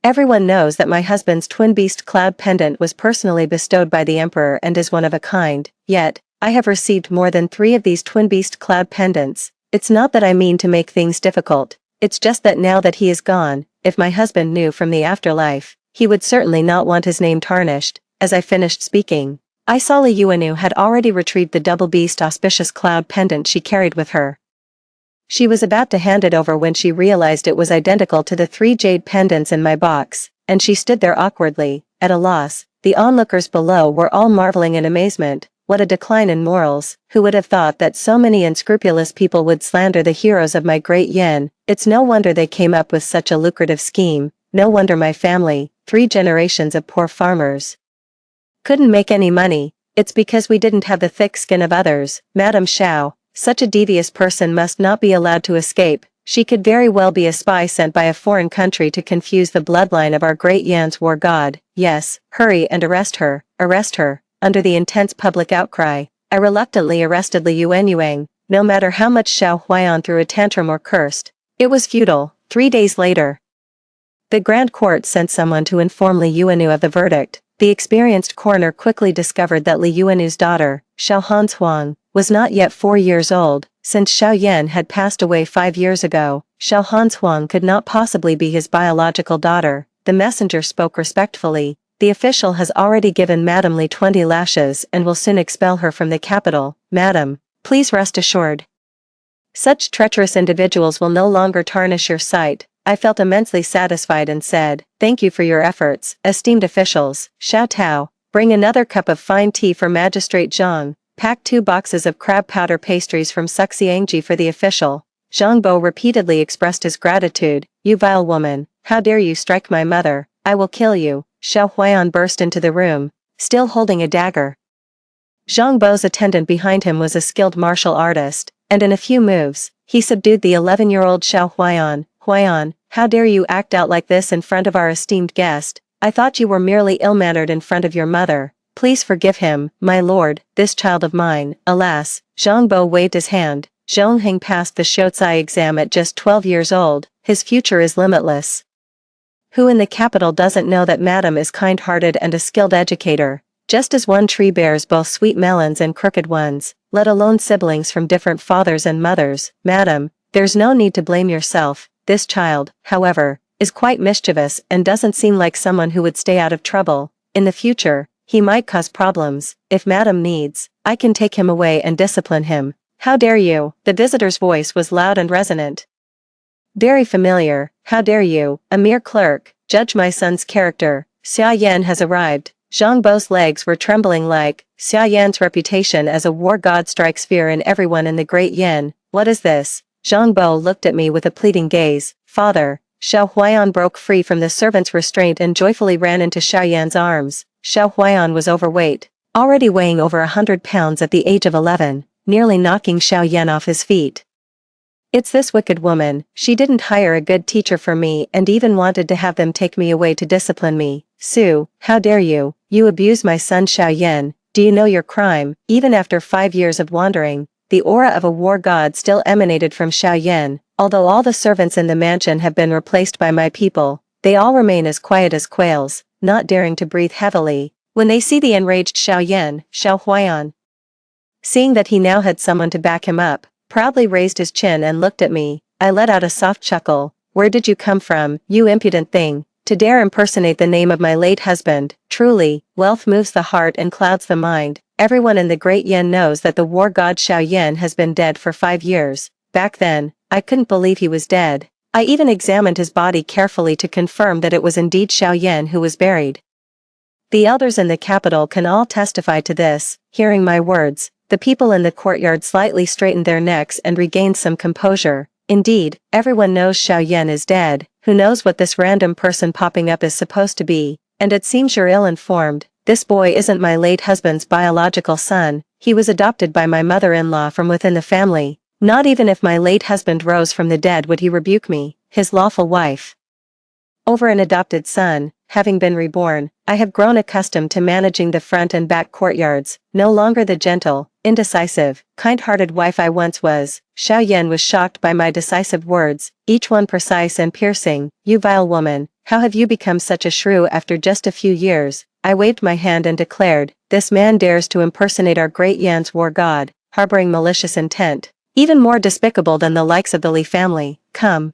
Everyone knows that my husband's twin beast cloud pendant was personally bestowed by the emperor and is one of a kind. Yet, I have received more than 3 of these twin beast cloud pendants. It's not that I mean to make things difficult, it's just that now that he is gone, if my husband knew from the afterlife, he would certainly not want his name tarnished. As I finished speaking, I saw Li Yuanu had already retrieved the double beast auspicious cloud pendant she carried with her. She was about to hand it over when she realized it was identical to the 3 jade pendants in my box, and she stood there awkwardly, at a loss. The onlookers below were all marveling in amazement. What a decline in morals. Who would have thought that so many unscrupulous people would slander the heroes of my great yen? It's no wonder they came up with such a lucrative scheme. No wonder my family, 3 generations of poor farmers, couldn't make any money. It's because we didn't have the thick skin of others. Madame Xiao, such a devious person must not be allowed to escape. She could very well be a spy sent by a foreign country to confuse the bloodline of our great Yan's war god. Yes, hurry and arrest her. Arrest her. Under the intense public outcry, I reluctantly arrested Li Yuanyuing. No matter how much Xiao Huaiyan threw a tantrum or cursed, it was futile. 3 days later, the Grand Court sent someone to inform Li Yuanu of the verdict. The experienced coroner quickly discovered that Li Yuanu's daughter, Xiao Hanshuang, was not yet 4 years old. Since Xiao Yan had passed away 5 years ago, Xiao Hanshuang could not possibly be his biological daughter. The messenger spoke respectfully. The official has already given Madame Li 20 lashes and will soon expel her from the capital. Madam, please rest assured. Such treacherous individuals will no longer tarnish your sight. I felt immensely satisfied and said, thank you for your efforts, esteemed officials. Xiao Tao, bring another cup of fine tea for Magistrate Zhang. Pack 2 boxes of crab powder pastries from Suxiangji for the official. Zhang Bo repeatedly expressed his gratitude. You vile woman, how dare you strike my mother? I will kill you. Xiao Huaiyan burst into the room, still holding a dagger. Zhang Bo's attendant behind him was a skilled martial artist, and in a few moves, he subdued the 11-year-old Xiao Huaiyan. Huaiyan, how dare you act out like this in front of our esteemed guest? I thought you were merely ill-mannered in front of your mother. Please forgive him, my lord, this child of mine. Alas, Zhang Bo waved his hand. Zhongheng passed the Shoucai exam at just 12 years old. His future is limitless. Who in the capital doesn't know that Madam is kind-hearted and a skilled educator? Just as one tree bears both sweet melons and crooked ones, let alone siblings from different fathers and mothers. Madam, there's no need to blame yourself. This child, however, is quite mischievous and doesn't seem like someone who would stay out of trouble. In the future, he might cause problems. If Madam needs, I can take him away and discipline him. How dare you? The visitor's voice was loud and resonant. Very familiar. How dare you, a mere clerk, judge my son's character? Xia Yan has arrived. Zhang Bo's legs were trembling like Xia Yan's reputation as a war god strikes fear in everyone in the Great Yin. What is this? Zhang Bo looked at me with a pleading gaze. Father. Xiao Huaiyan broke free from the servant's restraint and joyfully ran into Xiao Yan's arms. Xiao Huaiyan was overweight, already weighing over 100 pounds at the age of 11, nearly knocking Xiao Yan off his feet. It's this wicked woman, she didn't hire a good teacher for me and even wanted to have them take me away to discipline me. Su, how dare you, you abuse my son Xiao Yan, do you know your crime? Even after 5 years of wandering, the aura of a war god still emanated from Xiao Yan. Although all the servants in the mansion have been replaced by my people, they all remain as quiet as quails, not daring to breathe heavily. When they see the enraged Xiao Yan, Xiao Huaiyan, seeing that he now had someone to back him up, proudly raised his chin and looked at me. I let out a soft chuckle. Where did you come from, you impudent thing, to dare impersonate the name of my late husband? Truly, wealth moves the heart and clouds the mind. Everyone in the Great Yin knows that the war god Xiao Yan has been dead for 5 years. Back then, I couldn't believe he was dead. I even examined his body carefully to confirm that it was indeed Xiao Yan who was buried. The elders in the capital can all testify to this. Hearing my words, the people in the courtyard slightly straightened their necks and regained some composure. Indeed, everyone knows Xiao Yan is dead. Who knows what this random person popping up is supposed to be? And it seems you're ill-informed. This boy isn't my late husband's biological son. He was adopted by my mother-in-law from within the family. Not even if my late husband rose from the dead would he rebuke me, his lawful wife. Over an adopted son, having been reborn, I have grown accustomed to managing the front and back courtyards, no longer the gentle, indecisive, kind-hearted wife I once was. Xiao Yan was shocked by my decisive words, each one precise and piercing. You vile woman, how have you become such a shrew after just a few years? I waved my hand and declared, this man dares to impersonate our great Yan's war god, harboring malicious intent. Even more despicable than the likes of the Li family. Come.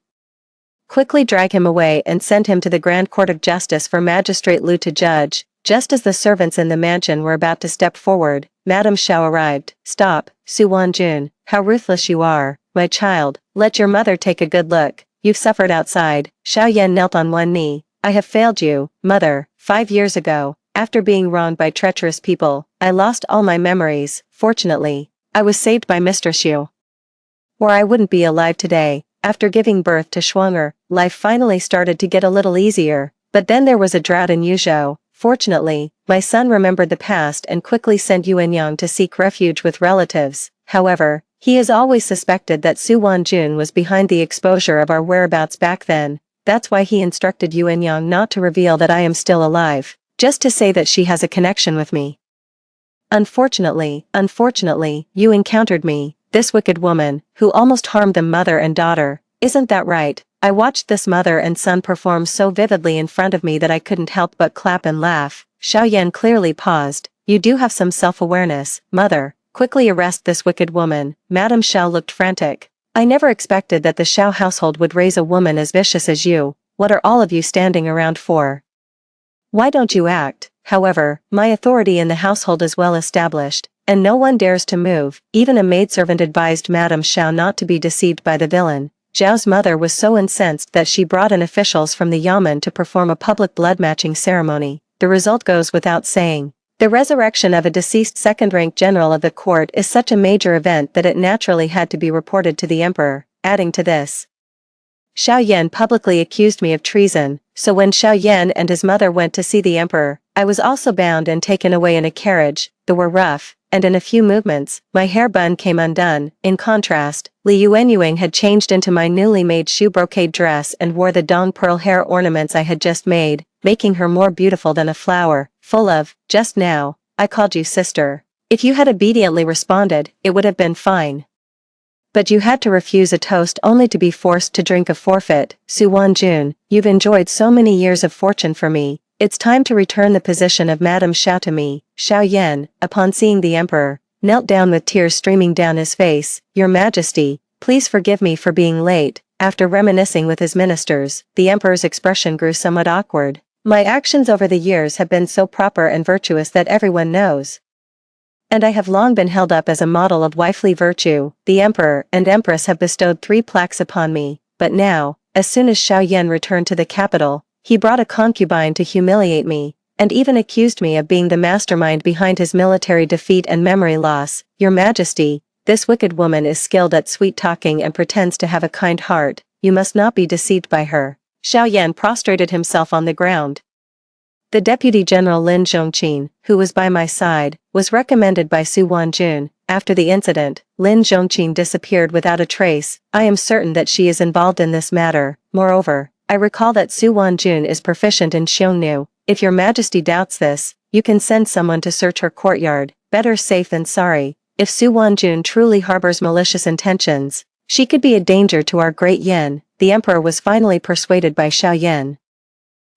Quickly drag him away and send him to the Grand Court of Justice for Magistrate Lu to judge. Just as the servants in the mansion were about to step forward, Madame Xiao arrived. Stop, Su Wanjun, how ruthless you are, my child, let your mother take a good look. You've suffered outside. Xiao Yan knelt on one knee. I have failed you, mother. 5 years ago, after being wronged by treacherous people, I lost all my memories. Fortunately, I was saved by Mistress Yu, or I wouldn't be alive today. After giving birth to Shuang'er, life finally started to get a little easier, but then there was a drought in Yuzhou. Fortunately, my son remembered the past and quickly sent Yuan Yang to seek refuge with relatives. However, he has always suspected that Su Wanjun was behind the exposure of our whereabouts back then. That's why he instructed Yuan Yang not to reveal that I am still alive, just to say that she has a connection with me. Unfortunately, you encountered me. This wicked woman, who almost harmed them mother and daughter, isn't that right? I watched this mother and son perform so vividly in front of me that I couldn't help but clap and laugh. Xiao Yan clearly paused. You do have some self-awareness, mother. Quickly arrest this wicked woman. Madame Xiao looked frantic. I never expected that the Xiao household would raise a woman as vicious as you. What are all of you standing around for? Why don't you act? However, my authority in the household is well established, and no one dares to move. Even a maidservant advised Madame Xiao not to be deceived by the villain. Zhao's mother was so incensed that she brought in officials from the Yamen to perform a public blood-matching ceremony. The result goes without saying. The resurrection of a deceased second-rank general of the court is such a major event that it naturally had to be reported to the emperor. Adding to this, Xiao Yan publicly accused me of treason, so when Xiao Yan and his mother went to see the emperor, I was also bound and taken away in a carriage. They were rough, and in a few movements, my hair bun came undone. In contrast, Li Yuanyuing had changed into my newly made shoe brocade dress and wore the dong pearl hair ornaments I had just made, making her more beautiful than a flower, full of, just now, I called you sister. If you had obediently responded, it would have been fine. But you had to refuse a toast only to be forced to drink a forfeit. Su Wanjun, you've enjoyed so many years of fortune for me. It's time to return the position of Madame Xiao to me. Xiao Yan, upon seeing the emperor, knelt down with tears streaming down his face. Your Majesty, please forgive me for being late. After reminiscing with his ministers, the emperor's expression grew somewhat awkward. My actions over the years have been so proper and virtuous that everyone knows. And I have long been held up as a model of wifely virtue. The emperor and empress have bestowed 3 plaques upon me, but now, as soon as Xiao Yan returned to the capital, he brought a concubine to humiliate me. and even accused me of being the mastermind behind his military defeat and memory loss. Your Majesty, this wicked woman is skilled at sweet-talking and pretends to have a kind heart. You must not be deceived by her." Xiao Yan prostrated himself on the ground. The Deputy General Lin Zhongqin, who was by my side, was recommended by Su Wanjun. After the incident, Lin Zhongqin disappeared without a trace. I am certain that she is involved in this matter. Moreover, I recall that Su Wanjun is proficient in Xiongnu. If your Majesty doubts this, you can send someone to search her courtyard. Better safe than sorry. If Su Wanjun truly harbors malicious intentions, she could be a danger to our great Yen. The emperor was finally persuaded by Xiao Yan.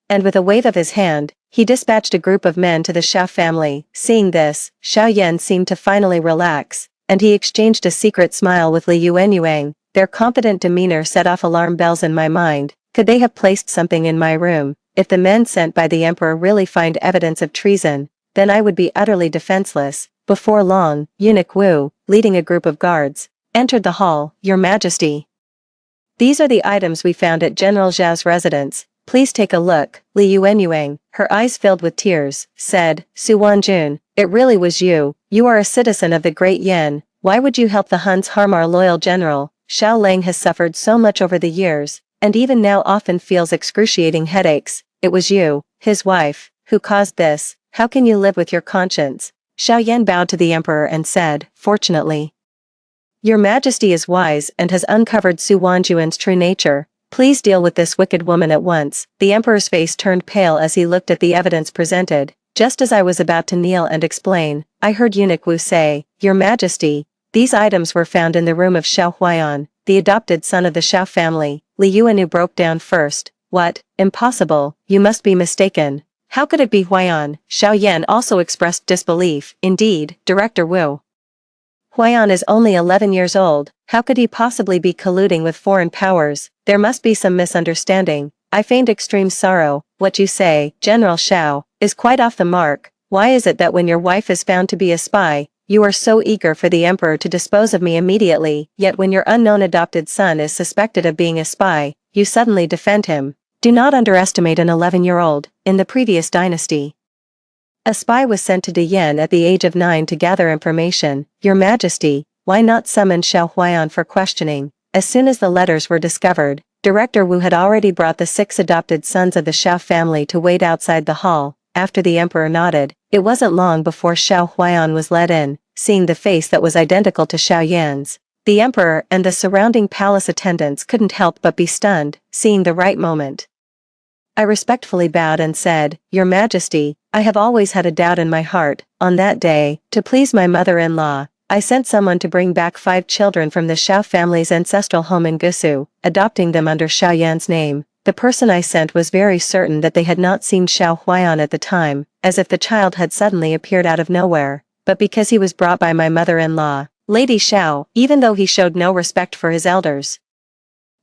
And with a wave of his hand, he dispatched a group of men to the Xiao family. Seeing this, Xiao Yan seemed to finally relax, and he exchanged a secret smile with Li Yuanyuan. Their confident demeanor set off alarm bells in my mind. Could they have placed something in my room? If the men sent by the emperor really find evidence of treason, then I would be utterly defenseless. Before long, Eunuch Wu, leading a group of guards, entered the hall. Your Majesty, these are the items we found at General Zhao's residence. Please take a look. Li Yuanyuan, her eyes filled with tears, said, Su Wanjun, it really was you. You are a citizen of the great Yen. Why would you help the Huns harm our loyal general? Xiao Lang has suffered so much over the years, and even now often feels excruciating headaches. It was you, his wife, who caused this. How can you live with your conscience? Xiao Yan bowed to the emperor and said, Fortunately, your Majesty is wise and has uncovered Su Wanjuan's true nature. Please deal with this wicked woman at once. The emperor's face turned pale as he looked at the evidence presented. Just as I was about to kneel and explain, I heard Eunuch Wu say, Your Majesty, these items were found in the room of Xiao Huaiyan, the adopted son of the Xiao family. Li Yuanu broke down first. What? Impossible, you must be mistaken. How could it be Huaiyan? Xiao Yan also expressed disbelief. Indeed, Director Wu, Huaiyan is only 11 years old. How could he possibly be colluding with foreign powers? There must be some misunderstanding. I feigned extreme sorrow. What you say, General Xiao, is quite off the mark. Why is it that when your wife is found to be a spy, you are so eager for the emperor to dispose of me immediately, yet when your unknown adopted son is suspected of being a spy, you suddenly defend him? Do not underestimate an 11-year-old. In the previous dynasty, a spy was sent to Diyan at the age of 9 to gather information. Your Majesty, why not summon Xiao Huaiyan for questioning? As soon as the letters were discovered, Director Wu had already brought the 6 adopted sons of the Xiao family to wait outside the hall. After the emperor nodded, it wasn't long before Xiao Huaiyan was led in. Seeing the face that was identical to Xiao Yan's, the emperor and the surrounding palace attendants couldn't help but be stunned. Seeing the right moment, I respectfully bowed and said, Your Majesty, I have always had a doubt in my heart. On that day, to please my mother-in-law, I sent someone to bring back 5 children from the Xiao family's ancestral home in Gusu, adopting them under Xiao Yan's name. The person I sent was very certain that they had not seen Xiao Huaiyan at the time, as if the child had suddenly appeared out of nowhere. But because he was brought by my mother-in-law, Lady Xiao, even though he showed no respect for his elders,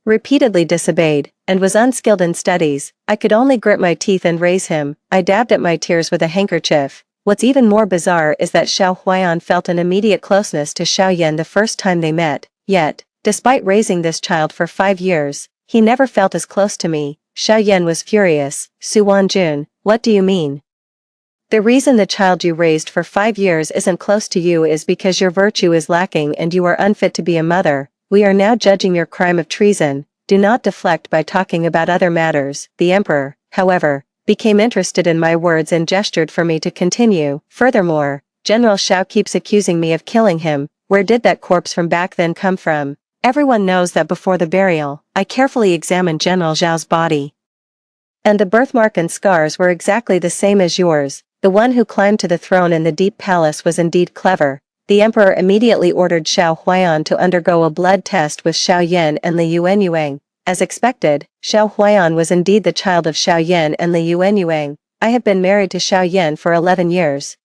repeatedly disobeyed, and was unskilled in studies, I could only grit my teeth and raise him. I dabbed at my tears with a handkerchief. What's even more bizarre is that Xiao Huaiyan felt an immediate closeness to Xiao Yan the first time they met, yet, despite raising this child for 5 years, he never felt as close to me. Xiao Yan was furious. Su Wanjun, what do you mean? The reason the child you raised for 5 years isn't close to you is because your virtue is lacking and you are unfit to be a mother. We are now judging your crime of treason. Do not deflect by talking about other matters. The emperor, however, became interested in my words and gestured for me to continue. Furthermore, General Xiao keeps accusing me of killing him. Where did that corpse from back then come from? Everyone knows that before the burial, I carefully examined General Zhao's body, and the birthmark and scars were exactly the same as yours. The one who climbed to the throne in the deep palace was indeed clever. The emperor immediately ordered Xiao Huaiyan to undergo a blood test with Xiao Yan and Li Yuanyuan. As expected, Xiao Huaiyan was indeed the child of Xiao Yan and Li Yuanyuan. I have been married to Xiao Yan for 11 years.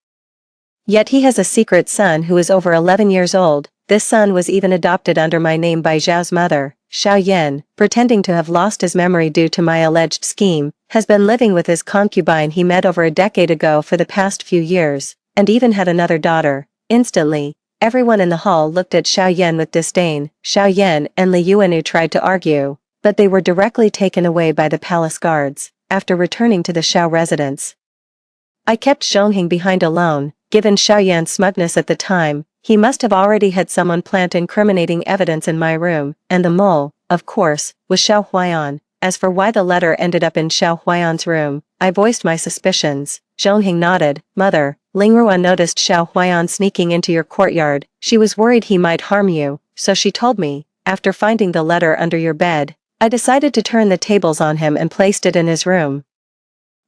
Yet he has a secret son who is over 11 years old. This son was even adopted under my name by Zhao's mother. Xiao Yan, pretending to have lost his memory due to my alleged scheme, has been living with his concubine he met over a decade ago for the past few years, and even had another daughter. Instantly, everyone in the hall looked at Xiao Yan with disdain. Xiao Yan and Li Yuanu tried to argue, but they were directly taken away by the palace guards. After returning to the Xiao residence, I kept Zhongheng behind alone. Given Xiaoyan's smugness at the time, he must have already had someone plant incriminating evidence in my room, and the mole, of course, was Xiao Huayan. As for why the letter ended up in Xiao Huayan's room, I voiced my suspicions. Zhongheng nodded. Mother, Lingrua noticed Xiao Huayan sneaking into your courtyard. She was worried he might harm you, so she told me. After finding the letter under your bed, I decided to turn the tables on him and placed it in his room.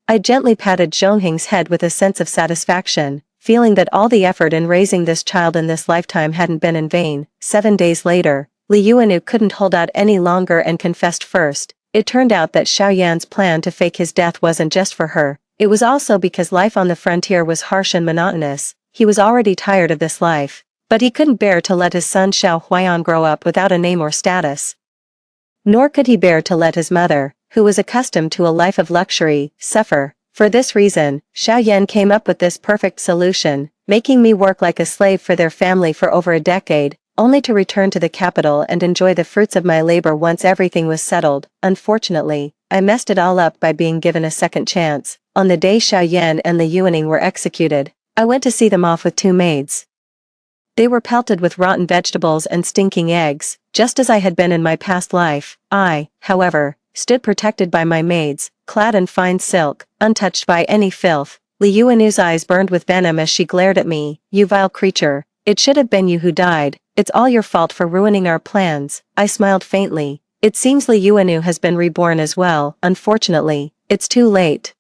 I gently patted Zhongheng's head with a sense of satisfaction, feeling that all the effort in raising this child in this lifetime hadn't been in vain. 7 days later, Li Yuanyu couldn't hold out any longer and confessed first. It turned out that Xiaoyan's plan to fake his death wasn't just for her. It was also because life on the frontier was harsh and monotonous. He was already tired of this life. But he couldn't bear to let his son Xiao Huayan grow up without a name or status. Nor could he bear to let his mother, who was accustomed to a life of luxury, suffer. For this reason, Xiaoyan came up with this perfect solution, making me work like a slave for their family for over a decade, only to return to the capital and enjoy the fruits of my labor once everything was settled. Unfortunately, I messed it all up by being given a second chance. On the day Xiaoyan and Li Yuaning were executed, I went to see them off with 2 maids. They were pelted with rotten vegetables and stinking eggs, just as I had been in my past life. I, however, stood protected by my maids, clad in fine silk, untouched by any filth. Li Yuanyu's eyes burned with venom as she glared at me. You vile creature, it should have been you who died. It's all your fault for ruining our plans. I smiled faintly. It seems Li Yuanyu has been reborn as well. Unfortunately, it's too late.